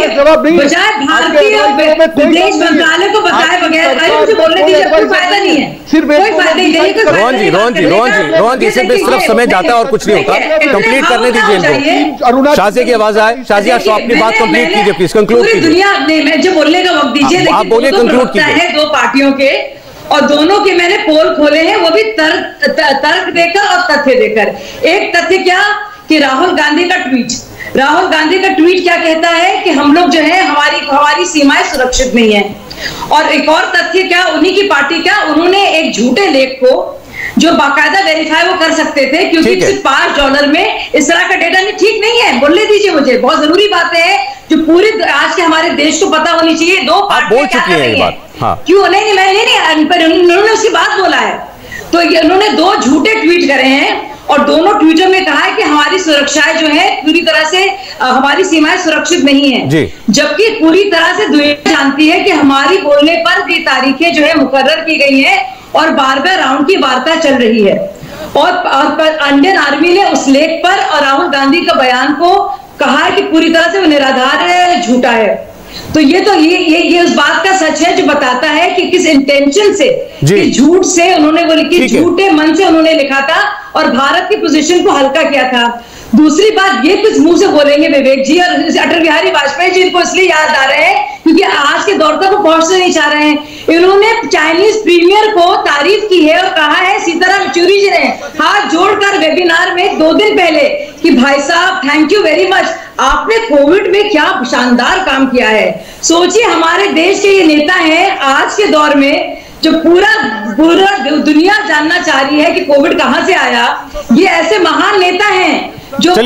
[SPEAKER 3] विदेश मंत्रालय को बताए बगैर। अरे मुझे बोलने दीजिए, कोई फायदा नहीं है, कोई फायदा नहीं।
[SPEAKER 2] रोहन जी सिर्फ समय जाता है और कुछ नहीं होता, कंप्लीट करने दीजिए इनको। शाहजहां की आवाज आए, शाहजहां अपनी बात कंप्लीट कीजिए प्लीज, कंक्लूड कीजिए।
[SPEAKER 3] दुनिया ने जो बोलने का वक्त दीजिए,
[SPEAKER 2] आप बोलिए, कंक्लूड कीजिए।
[SPEAKER 3] दो पार्टियों के और दोनों के मैंने पोल खोले हैं, वो भी तर्क देकर और तथ्य देकर। एक तथ्य क्या कि राहुल गांधी का ट्वीट क्या कहता है कि हम लोग जो है हमारी सीमाएं सुरक्षित नहीं है। और एक और तथ्य क्या, उन्हीं की पार्टी क्या, उन्होंने एक झूठे लेख को जो बाकायदा वेरीफाई वो कर सकते थे, क्योंकि सिर्फ $5 में इस तरह का डेटा ठीक नहीं है। बोलने दीजिए मुझे, बहुत जरूरी बातें हैं जो पूरे आज के हमारे देश को पता होनी चाहिए। दो पार्टियां क्या कर रही है, क्यों नहीं, मैं नहीं, उन्होंने उसकी बात बोला है। तो उन्होंने 2 झूठे ट्वीट करे हैं और दोनों ट्वीटर में कहा है कि हमारी सुरक्षाएं जो है पूरी तरह से हमारी सीमाएं सुरक्षित नहीं है, जबकि पूरी तरह से दुनिया जानती है कि हमारी बोलने पर भी तारीखें जो है मुकर्रर की गई हैं और बार-बार राउंड की वार्ता चल रही है। और इंडियन आर्मी ने उस लेख पर और राहुल गांधी का बयान को कहा है कि पूरी तरह से वो निराधार है, झूठा है। तो ये उस बात का सच है जो बताता है कि किस इंटेंशन से, कि झूठ से उन्होंने वो लिखी, झूठे मन से उन्होंने लिखा था और भारत की पोजीशन को हल्का किया था। दूसरी बात, ये कुछ मुंह से बोलेंगे विवेक जी और अटल बिहारी वाजपेयी जी, इनको इसलिए याद आ रहे हैं क्योंकि आज के दौर तक वो पहुंचना नहीं चाह रहे हैं। इन्होंने चाइनीज प्रीमियर को तारीफ की है और कहा है, सीताराम येचुरी जी ने हाथ जोड़कर वेबिनार में 2 दिन पहले, कि भाई साहब थैंक यू वेरी मच, आपने कोविड में क्या शानदार काम किया है। सोचिए हमारे देश के ये नेता हैं आज के दौर में जो पूरा दुनिया जानना चाह रही है कि कोविड कहां से आया। ये ऐसे महान नेता हैं जो तो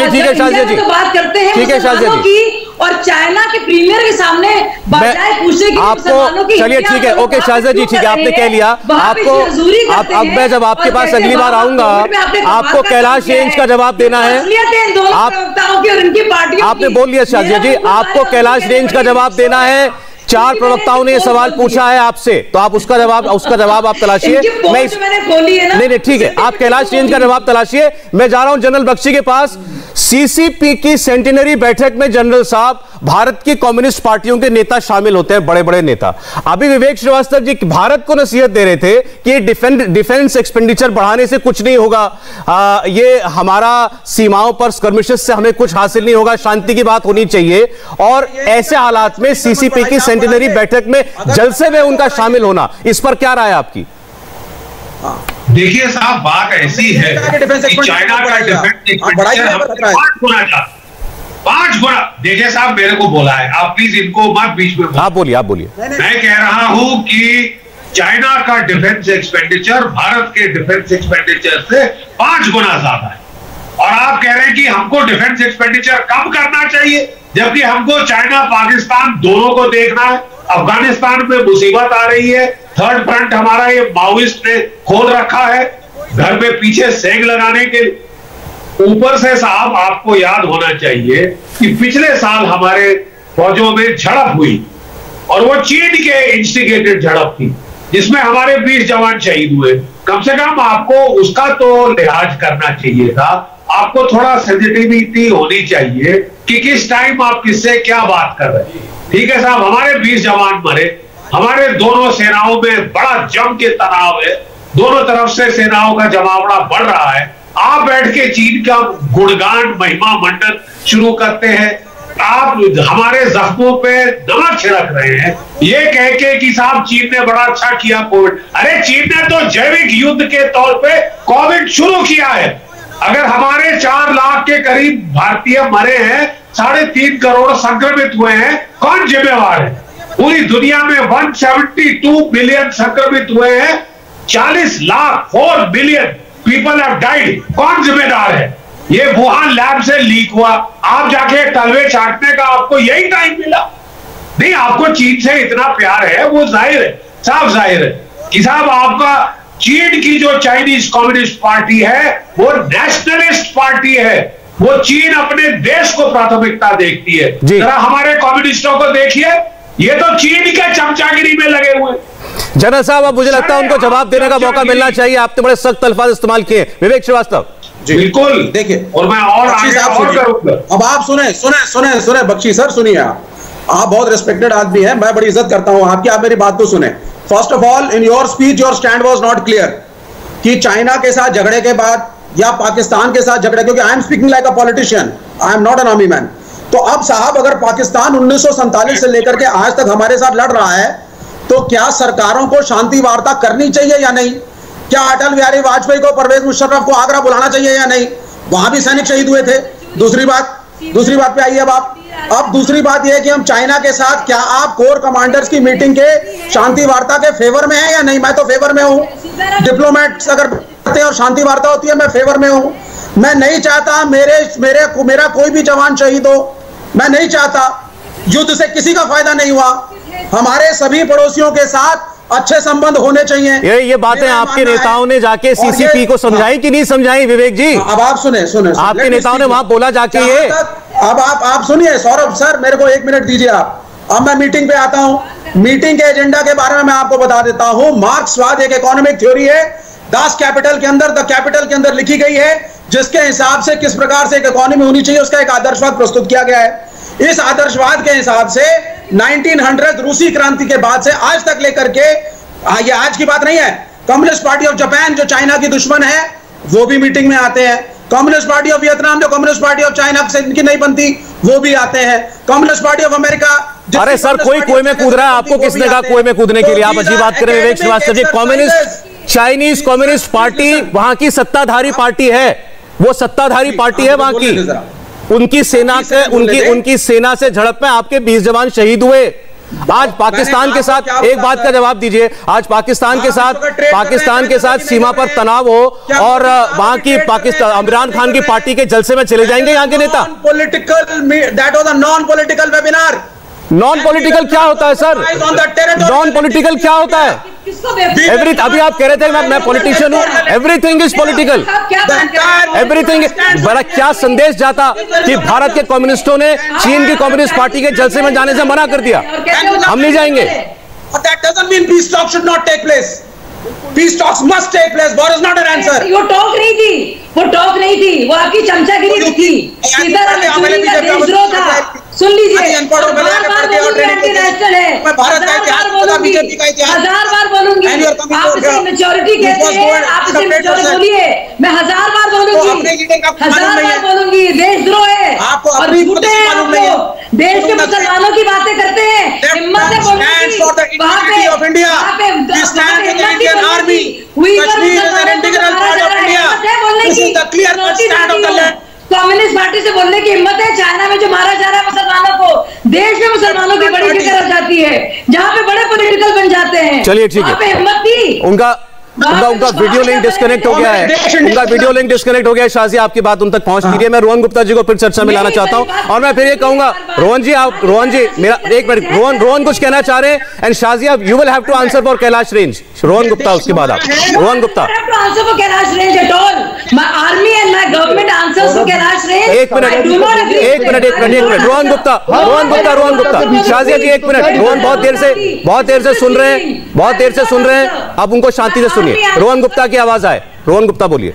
[SPEAKER 3] बात करते हैं मुसलमानों की और चाइना के प्रीमियर के सामने बजाय पूछने की मुसलमानों की।
[SPEAKER 2] चलिए ठीक है, ओके शाहजा जी, ठीक है, आपने कह लिया। आपको अब मैं जब आपके पास अगली बार आऊंगा, आपको कैलाश रेंज का जवाब देना है। आपने बोल लिया शाहजा जी, आपको कैलाश रेंज का जवाब देना है। 4 प्रवक्ताओं ने सवाल पूछा है आपसे, तो आप उसका जवाब आप तलाशिए। नहीं, ठीक है, आप कैलाश रेंज का जवाब तलाशिए। मैं जा रहा हूं जनरल बख्शी के पास। सीसीपी की सेंटिनरी बैठक में जनरल साहब भारत की कम्युनिस्ट पार्टियों के नेता शामिल होते हैं, बड़े बड़े नेता। अभी विवेक श्रीवास्तव जी भारत को नसीहत दे रहे थे कि डिफेंस एक्सपेंडिचर बढ़ाने से कुछ नहीं होगा, ये हमारा सीमाओं पर स्कर्मिशेस से हमें कुछ हासिल नहीं होगा, शांति की बात होनी चाहिए। और ऐसे हालात में सीसीपी की सेंटिनरी बैठक में जलसे में उनका शामिल होना, इस पर क्या राय आपकी?
[SPEAKER 5] देखिए साहब, बात ऐसी है कि चाइना का डिफेंस 5 गुना। देखिए साहब, मेरे को बोला है, आप प्लीज इनको मत बीच में।
[SPEAKER 2] आप बोलिए।
[SPEAKER 5] मैं कह रहा हूं कि चाइना का डिफेंस एक्सपेंडिचर भारत के डिफेंस एक्सपेंडिचर से 5 गुना ज्यादा है। और आप कह रहे हैं कि हमको डिफेंस एक्सपेंडिचर कम करना चाहिए, जबकि हमको चाइना पाकिस्तान दोनों को देखना है। अफगानिस्तान में मुसीबत आ रही है, 3rd फ्रंट हमारा ये माओइस्ट ने खोल रखा है, घर पे पीछे सेंग लगाने के। ऊपर से साहब आपको याद होना चाहिए कि पिछले साल हमारे फौजों में झड़प हुई और वो चीन के इंस्टिगेटेड झड़प थी, जिसमें हमारे 20 जवान शहीद हुए। कम से कम आपको उसका तो लिहाज करना चाहिए था। आपको थोड़ा सेंसिटिविटी होनी चाहिए कि किस टाइम आप किससे क्या बात कर रहे हैं। ठीक है साहब, हमारे 20 जवान मरे, हमारे दोनों सेनाओं में बड़ा जम के तनाव है, दोनों तरफ से सेनाओं का जमावड़ा बढ़ रहा है। आप बैठ के चीन का गुणगान महिमा मंडन शुरू करते हैं, आप हमारे जख्मों पे नमक छिड़क रहे हैं, ये कह के कि साहब चीन ने बड़ा अच्छा किया कोविड। अरे चीन ने तो जैविक युद्ध के तौर पे कोविड शुरू किया है। अगर हमारे 4 लाख के करीब भारतीय मरे हैं, 3.5 करोड़ संक्रमित हुए हैं, कौन जिम्मेवार है? पूरी दुनिया में 172 मिलियन संक्रमित हुए हैं, 40 lakh 4 billion people have died, कौन जिम्मेदार है? ये वुहान लैब से लीक हुआ, आप जाके तलवे चाटने का आपको यही टाइम मिला? नहीं, आपको चीन से इतना प्यार है, वो जाहिर है, साफ जाहिर है कि साहब आपका चीन की जो चाइनीज कम्युनिस्ट पार्टी है वो नेशनलिस्ट पार्टी है, वो चीन अपने देश को प्राथमिकता देखती है। जरा हमारे कम्युनिस्टों को देखिए, ये तो चीन के चमचागिरी में लगे हुए।
[SPEAKER 2] जनरल साहब, अब मुझे लगता है उनको जवाब देने का मौका मिलना चाहिए, आपने बड़े सख्त अल्फाज इस्तेमाल किए। विवेक श्रीवास्तव
[SPEAKER 7] जी बिल्कुल, देखिए, और मैं और करूंगा। अब आप सुने बख्शी सर, सुनिए, आप बहुत रिस्पेक्टेड आदमी हैं, मैं बड़ी इज्जत करता हूं आपकी, आप मेरी बात तो सुने। First of all, in your speech your stand was not clear कि चाइना के साथ झगड़े के बाद या पाकिस्तान के साथ झगड़े, क्योंकि I am speaking like a politician, I am not an army man. तो अब साहब, अगर पाकिस्तान 1947 से लेकर के आज तक हमारे साथ लड़ रहा है, तो क्या सरकारों को शांति वार्ता करनी चाहिए या नहीं? क्या अटल बिहारी वाजपेयी को, परवेज मुशर्रफ को आगरा बुलाना चाहिए या नहीं? वहां भी सैनिक शहीद हुए थे। दूसरी बात पे आइए अब दूसरी बात यह है कि हम चाइना के साथ, क्या आप कोर कमांडर्स की मीटिंग के शांति वार्ता के फेवर में हैं या नहीं? मैं तो फेवर में हूं। डिप्लोमेट्स अगर करते हैं और शांति वार्ता होती है, मैं फेवर में हूं। मैं नहीं चाहता मेरा कोई भी जवान शहीद हो, मैं नहीं चाहता। युद्ध से किसी का फायदा नहीं हुआ। हमारे सभी पड़ोसियों के साथ अच्छे संबंध होने चाहिए।
[SPEAKER 2] ये बातें आपके नेताओं ने जाके सीसीपी को समझाई कि नहीं समझाई विवेक जी?
[SPEAKER 7] अब आप सुने
[SPEAKER 2] आपके नेताओं ने वहां बोला जाके ये।
[SPEAKER 7] अब आप सुनिए सौरभ सर, मेरे को 1 मिनट दीजिए आप। अब मैं मीटिंग पे आता हूं। मीटिंग के एजेंडा के बारे में मैं आपको बता देता हूं। मार्क्सवाद एक इकोनॉमिक थ्योरी है, द कैपिटल के अंदर लिखी गई है, जिसके हिसाब से किस प्रकार से एक इकोनॉमी होनी चाहिए उसका एक आदर्शवाद प्रस्तुत किया गया है। इस आदर्शवाद के हिसाब से 1900 रूसी क्रांति के बाद से आज तक लेकर के, ये आज की बात नहीं है, कम्युनिस्ट पार्टी ऑफ जापान जो चाइना की दुश्मन है वो भी मीटिंग में आते हैं। कम्युनिस्ट पार्टी ऑफ वियतनाम जो कम्युनिस्ट पार्टी ऑफ चाइना से इनकी नहीं बनती वो भी आते हैं। Communist party of America.
[SPEAKER 2] अरे सर, कोई कुएं में कूद रहा है, आपको किसने कहा कुएं में कूदने के लिए? आप अजीब बात करें विवेक Srivastava ji. Communist Chinese communist party वहां की सत्ताधारी पार्टी है, वो सत्ताधारी पार्टी है वहां की। उनकी सेना से झड़प में आपके 20 जवान शहीद हुए। आज पाकिस्तान के साथ एक बात का जवाब दीजिए, आज पाकिस्तान के साथ सीमा पर तनाव हो और वहां की पाकिस्तान इमरान खान की पार्टी के जलसे में चले जाएंगे यहाँ के नेता? नॉन पॉलिटिकल क्या होता है सर? नॉन पॉलिटिकल क्या होता है? अभी आप कह रहे थे मैं पॉलिटिशियन हूं, एवरीथिंग इज पॉलिटिकल, एवरीथिंग। बड़ा क्या संदेश जाता कि भारत के कम्युनिस्टों ने चीन की कम्युनिस्ट पार्टी के जलसे में जाने से मना कर दिया, हम नहीं जाएंगे।
[SPEAKER 7] That doesn't mean peace talks should not take place. Peace talks must take place. War is not an answer.
[SPEAKER 3] वो टॉक नहीं थी, वो आपकी चमचागिरी थी। देशद्रोह था। सुन लीजिए, हजार बार बोलूंगी, आप इसे मेच्योरिटी कहते हैं, आप इसे मेच्योरिटी बोलिए, मैं हजार बार बोलूंगी, देशद्रोह है और झूठे हैं आप लोग। देश के मुसलमानों की बातें करते हैं, हिम्मत से बोलने की। वहां पे कम्युनिस्ट पार्टी से बोलने की हिम्मत है। चाइना में जो मारा जा रहा है मुसलमानों को, देश में मुसलमानों की बड़ी फिक्र हो जाती है, जहाँ पे बड़े पॉलिटिकल बन जाते हैं।
[SPEAKER 2] चलिए ठीक है,
[SPEAKER 3] हिम्मत थी।
[SPEAKER 2] उनका वीडियो लिंक डिस्कनेक्ट हो गया है, उनका वीडियो लिंक डिस्कनेक्ट हो गया है। शाजी, आपकी बात उन तक पहुंच नहीं है। मैं रोहन गुप्ता जी को फिर चर्चा में लाना चाहता हूं और मैं फिर ये कहूंगा, रोहन जी मेरा एक मिनट, रोहन कुछ कहना चाह रहे हैं एंड शाजी आप you will have to answer for Kailash range. Rohan Gupta, उसके बाद आप। रोहन गुप्ता, एक मिनट। रोहन गुप्ता, शाजिया जी एक मिनट। रोहन बहुत देर से सुन रहे हैं, आप उनको शांति से सुनिए। रोहन गुप्ता की आवाज आए। रोहन गुप्ता बोलिए।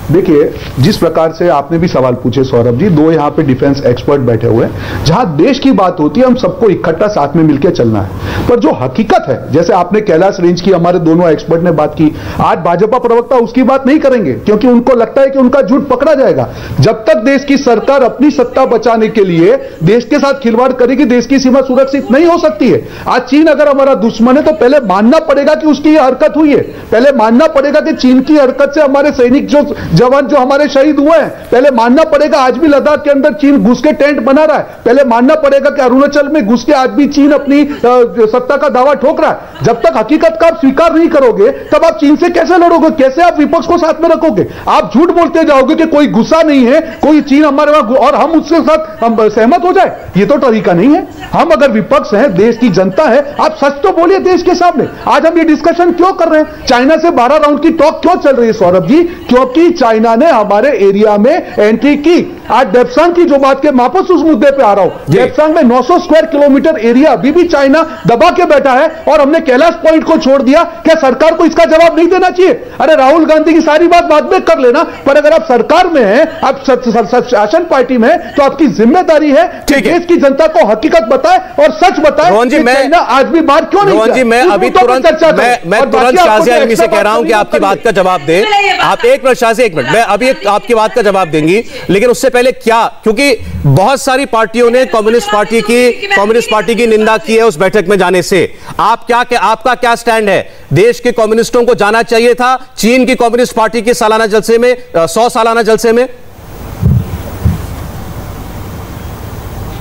[SPEAKER 4] देखिए, जिस प्रकार से आपने भी सवाल पूछे सौरभ जी, दो यहाँ पे डिफेंस एक्सपर्ट बैठे हुए हैं। जहां देश की बात होती है हम सबको इकट्ठा साथ में मिलकर चलना है, पर जो हकीकत है, जैसे आपने कैलाश रेंज की हमारे दोनों एक्सपर्ट ने बात की, आज भाजपा प्रवक्ता उसकी बात नहीं करेंगे क्योंकि उनको लगता है कि उनका झूठ पकड़ा जाएगा। जब तक देश की सरकार अपनी सत्ता बचाने के लिए देश के साथ खिलवाड़ करेगी, देश की सीमा सुरक्षित नहीं हो सकती है। आज चीन अगर हमारा दुश्मन है तो पहले मानना पड़ेगा कि उसकी यह हरकत हुई है, पहले मानना पड़ेगा कि चीन की हरकत से हमारे सैनिक जवान जो हमारे शहीद हुए हैं, पहले मानना पड़ेगा आज भी लद्दाख के अंदर चीन घुस के टेंट बना रहा है, पहले मानना पड़ेगा कि अरुणाचल में घुस के आज भी चीन अपनी सत्ता का दावा ठोक रहा है। जब तक हकीकत का आप स्वीकार नहीं करोगे तब आप चीन से कैसे लड़ोगे, कैसे आप विपक्ष को साथ में रखोगे? आप झूठ बोलते जाओगे कि कोई गुस्सा नहीं है, कोई चीन हमारे वहां और हम उसके साथ हम सहमत हो जाए, ये तो तरीका नहीं है। हम अगर विपक्ष हैं, देश की जनता है, आप सच तो बोलिए देश के सामने। आज हम ये डिस्कशन क्यों कर रहे हैं? चाइना से 12 राउंड की टॉक क्यों चल रही है सौरभ जी? क्योंकि चाइना ने हमारे एरिया में एंट्री की। आज डेप्सांग की जो बात के वापस उस मुद्दे पे आ रहा हूं, डेप्सांग में 900 स्क्वायर किलोमीटर एरिया अभी भी चाइना दबा के बैठा है और हमने कैलाश पॉइंट को छोड़ दिया। क्या सरकार को इसका जवाब नहीं देना चाहिए? अरे राहुल गांधी की सारी बात बाद में कर लेना, पर अगर आप सरकार में हैं, आप शासन पार्टी में, तो आपकी जिम्मेदारी है कि देश की जनता को हकीकत बताए और सच बताए। चाइना आज भी बात क्यों नहीं?
[SPEAKER 2] जी मैं अभी तुरंत शाजिया अल्मी से कह रहा हूं कि आपकी बात का जवाब दे। आप एक मिनट शाजिया, एक मिनट, मैं अभी आपकी बात का जवाब देंगी, लेकिन उससे पहले क्या, क्योंकि बहुत सारी पार्टियों ने कम्युनिस्ट पार्टी की निंदा की है उस बैठक में जाने से। आपका क्या स्टैंड है? देश के कम्युनिस्टों को जाना चाहिए था चीन की कम्युनिस्ट पार्टी के सालाना जलसे में, 100 सालाना जलसे में?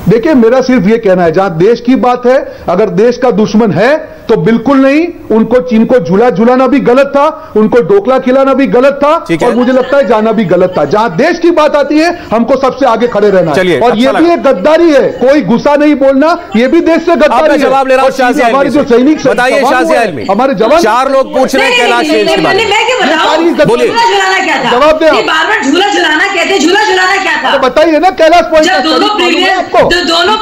[SPEAKER 4] देखिए, मेरा सिर्फ ये कहना है, जहां देश की बात है, अगर देश का दुश्मन है तो बिल्कुल नहीं, उनको चीन को झूला झुलाना भी गलत था, उनको ढोकला खिलाना भी गलत था, और मुझे लगता है जाना भी गलत था। जहां देश की बात आती है, हमको सबसे आगे खड़े रहना है, और ये भी एक गद्दारी है, कोई गुस्सा नहीं बोलना, ये भी देश से गद्दारी है।
[SPEAKER 2] जवाब ले रहा हूं,
[SPEAKER 4] हमारे जो सैनिक,
[SPEAKER 2] बताइए शाजिया इल्मी,
[SPEAKER 4] हमारे जवान,
[SPEAKER 2] 4 लोग पूछ रहे हैं कैलाश रेंज के बारे में, बोलिए
[SPEAKER 4] जवाब दे।
[SPEAKER 3] बार बार झूला झुलाना कहते, झूला झुलाना क्या था
[SPEAKER 4] बताइए ना। कैलाश पॉइंट
[SPEAKER 3] जब दोनों प्रीमियर जो दोनों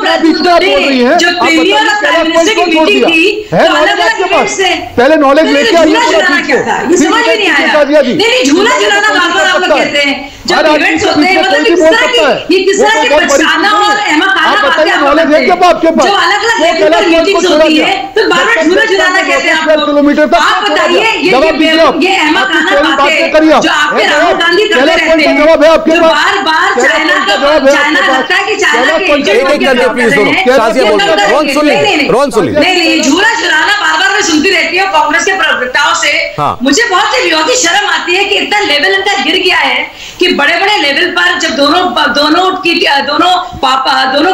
[SPEAKER 3] जो प्रीमियर और प्राइम मिनिस्टर की मीटिंग थी, तो अलग अलग इवेंट्स से
[SPEAKER 4] पहले नॉलेज लेके आइए।
[SPEAKER 3] झूला क्या था, ये समझ ही नहीं आया। नहीं, झूला झुलाना बार-बार आप लोग कहते हैं, जब इवेंट्स होते हैं, मतलब किस तरह की, ये किस तरह के बचाना और अहमकाना बातें आप करते हैं, जो अलग-अलग लेवल पर मीटिंग्स होती है, तो बार-बार झूला झुलाना कहते हैं आप लोग। आप बताइए, ये अहमकाना बातें जो आपके राहुल गांधी करते रहते हैं, जो बार-बार चाइना लगता है कि चाइना के नहीं, झूला झुलाना बार-बार मैं सुनती रहती हूँ कांग्रेस के प्रवक्ताओं से। मुझे बहुत ही शर्म आती है कि इतना लेवल इनका गिर गया है कि बड़े-बड़े लेवल पर जब दोनों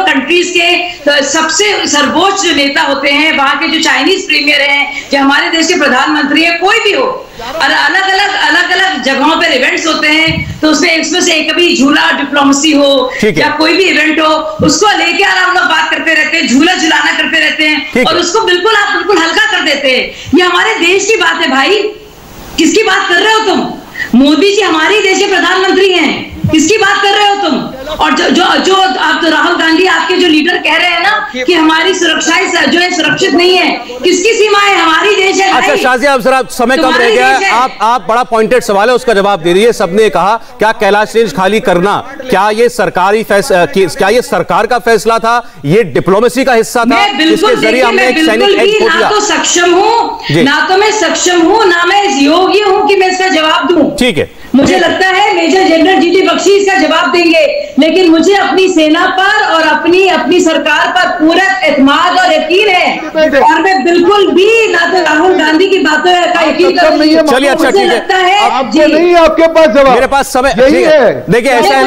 [SPEAKER 3] कंट्रीज के सबसे सर्वोच्च जो नेता होते हैं, वहां के जो चाइनीज प्रीमियर हैं, जो हमारे देश के प्रधानमंत्री है, कोई भी हो, और अलग अलग जगहों पर इवेंट्स होते हैं, तो उसमें से कभी झूला डिप्लोमेसी हो या कोई भी इवेंट हो, उसको लेके हम लोग बात करते रहते हैं, झूला झुलाना करते रहते हैं, और उसको बिल्कुल हल्का कर देते हैं। ये हमारे देश की बात है भाई, किसकी बात कर रहे हो तुम? मोदी जी हमारे देश के प्रधानमंत्री हैं, किसकी बात कर रहे हो तुम? और जो आप तो राहुल गांधी आपके जो लीडर कह रहे हैं ना कि हमारी सुरक्षाएं जो है सुरक्षित नहीं है, किसकी सीमाएं? हमारी देश है।
[SPEAKER 2] अच्छा शाजिया, अब जरा समय कम रह गया है, आप बड़ा पॉइंटेड सवाल है, उसका जवाब दे दीजिए। सबने कहा क्या कैलाश रेंज खाली करना, क्या ये सरकारी क्या ये सरकार का फैसला था, ये डिप्लोमेसी का हिस्सा था, इसके जरिए हमने एक सैनिक एड खो दिया?
[SPEAKER 3] ना तो सक्षम हूं, ना तो मैं सक्षम हूं, ना मैं योग्य हूं कि मैं इसका जवाब दूं।
[SPEAKER 2] ठीक है,
[SPEAKER 3] मुझे लगता है मेजर जनरल जीटी बख्शी इसका जवाब देंगे, लेकिन मुझे अपनी सेना पर और अपनी सरकार पर पूरा एतमाद और यकीन है, और मैं बिल्कुल भी ना तो राहुल गांधी की बातों का यकीन करूंगी।
[SPEAKER 2] चलिए, अच्छा ठीक है,
[SPEAKER 4] आपको नहीं, आपके पास जवाब,
[SPEAKER 2] मेरे पास समय यही है। देखिए ऐसा है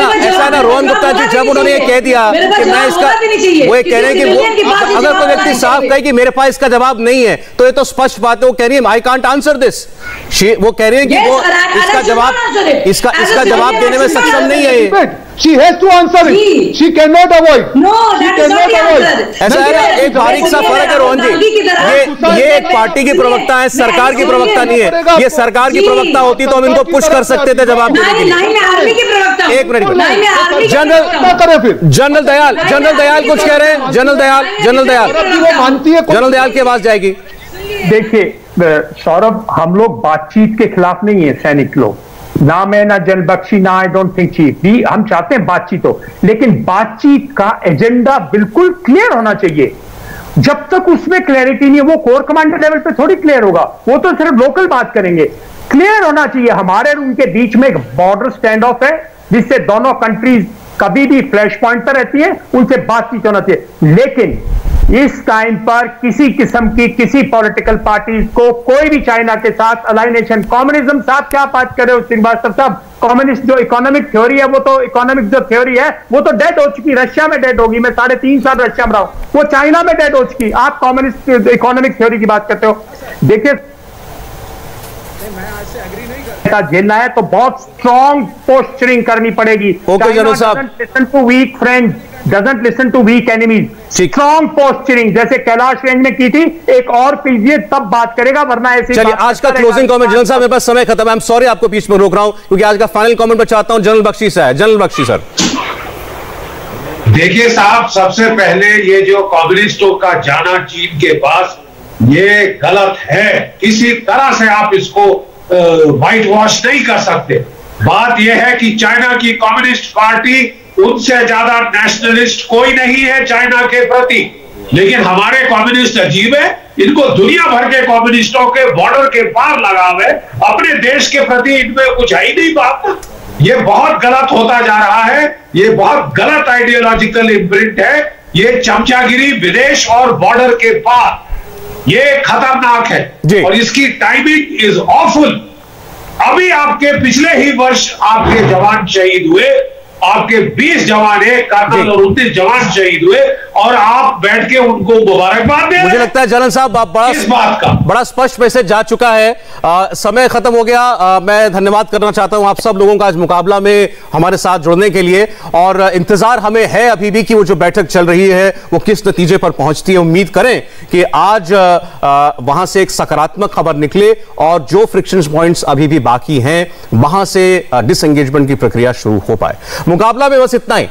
[SPEAKER 2] ना रोहन गुप्ता जी, जब उन्होंने ये कह दिया कि मैं इसका, वो कह रहे हैं कि अगर कोई व्यक्ति साफ कहे कि मेरे पास इसका जवाब नहीं है, तो ये तो स्पष्ट बात है, वो कह रही है आई कांट आंसर दिस, वो कह रहे हैं कि वो इसका जवाब देने में सक्षम नहीं है।
[SPEAKER 4] She has to answer it. She cannot avoid.
[SPEAKER 3] No, that is not the answer.
[SPEAKER 2] ऐसा है ना, एक बारीक सा फर्क है रोहन जी, ये एक पार्टी की प्रवक्ता है, सरकार की प्रवक्ता नहीं है। ये सरकार की प्रवक्ता होती तो हम इनको पुश कर सकते थे जवाब देने के लिए। एक मिनट, जनरल दयाल कुछ कह रहे हैं। जनरल दयाल की आवाज जाएगी।
[SPEAKER 6] देखिए सौरभ, हम लोग बातचीत के खिलाफ नहीं है, सैनिक लोग, ना मैं ना जनरल बख्शी ना आई डोंट थिंक चीफ भी, हम चाहते हैं बातचीत हो, लेकिन बातचीत का एजेंडा बिल्कुल क्लियर होना चाहिए। जब तक उसमें क्लैरिटी नहीं है, वो कोर कमांडर लेवल पे थोड़ी क्लियर होगा, वो तो सिर्फ लोकल बात करेंगे। क्लियर होना चाहिए हमारे और उनके बीच में एक बॉर्डर स्टैंड ऑफ है, जिससे दोनों कंट्रीज कभी भी फ्लैश पॉइंट पर रहती है, उनसे बातचीत होना चाहिए। लेकिन इस टाइम पर किसी किस्म की किसी पॉलिटिकल पार्टी को कोई भी चाइना के साथ अलाइनेशन, कम्युनिज्म साहब क्या बात कर रहे हो श्रीवास्तव साहब, कम्युनिस्ट जो इकोनॉमिक थ्योरी है, वो तो इकोनॉमिक जो थ्योरी है वो तो डेड हो चुकी, रशिया में डेड होगी। मैं 3.5 साल रशिया में रहा हूं, वो चाइना में डेड हो चुकी। आप कम्युनिस्ट इकोनॉमिक थ्योरी की बात करते हो। देखिए झेलना है तो बहुत स्ट्रॉन्ग पोस्चरिंग करनी पड़ेगी। Listen to weak friends, doesn't listen to weak enemies. Strong posturing जैसे कैलाश रेंज में की थी, एक और कीजिए तब बात करेगा, वरना ऐसे।
[SPEAKER 2] चलिए आज का क्लोजिंग कमेंट जनरल साहब, मेरे पास समय खत्म है, आई एम सॉरी आपको बीच में रोक रहा हूं, क्योंकि आज का फाइनल कमेंट मैं चाहता हूं जनरल बख्शी से है। General Bakshi sir.
[SPEAKER 5] देखिए साहब, सबसे पहले ये जो कम्युनिस्टों का जाना चीन के पास, ये गलत है। किसी तरह से आप इसको व्हाइट वॉश नहीं कर सकते। बात यह है कि चाइना की कम्युनिस्ट पार्टी, उनसे ज्यादा नेशनलिस्ट कोई नहीं है चाइना के प्रति, लेकिन हमारे कम्युनिस्ट अजीब है, इनको दुनिया भर के कम्युनिस्टों के बॉर्डर के पार लगाव है, अपने देश के प्रति इनमें कुछ है ही नहीं बात। ये बहुत गलत होता जा रहा है, ये बहुत गलत आइडियोलॉजिकल इम्प्रिंट है, ये चमचागिरी विदेश और बॉर्डर के पार, ये खतरनाक है और इसकी टाइमिंग इज ऑफुल। अभी आपके पिछले ही वर्ष आपके जवान शहीद हुए आपके 20 जवान, एक कर्नल और 19 जवान शहीद हुए और आप बैठ के उनको मुबारकबाद दे।
[SPEAKER 2] मुझे लगता है जनरल साहब आप
[SPEAKER 5] इस बात का
[SPEAKER 2] बड़ा स्पष्ट मैसेज जा चुका है। समय खत्म हो गया। मैं धन्यवाद करना चाहता हूं आप सब लोगों का आज मुकाबला में हमारे साथ जुड़ने के लिए, और इंतजार हमें है अभी भी कि वो जो बैठक चल रही है वो किस नतीजे पर पहुंचती है। उम्मीद करें कि आज वहां से एक सकारात्मक खबर निकले और जो फ्रिक्शन पॉइंट्स अभी भी बाकी हैं वहां से डिसएंगेजमेंट की प्रक्रिया शुरू हो पाए। मुकाबला में बस इतना ही।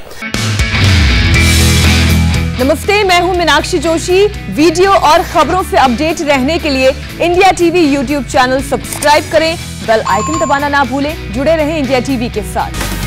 [SPEAKER 1] नमस्ते, मैं हूं मीनाक्षी जोशी। वीडियो और खबरों से अपडेट रहने के लिए India TV YouTube channel subscribe करें, बेल आइकन दबाना ना भूलें। जुड़े रहें इंडिया टीवी के साथ।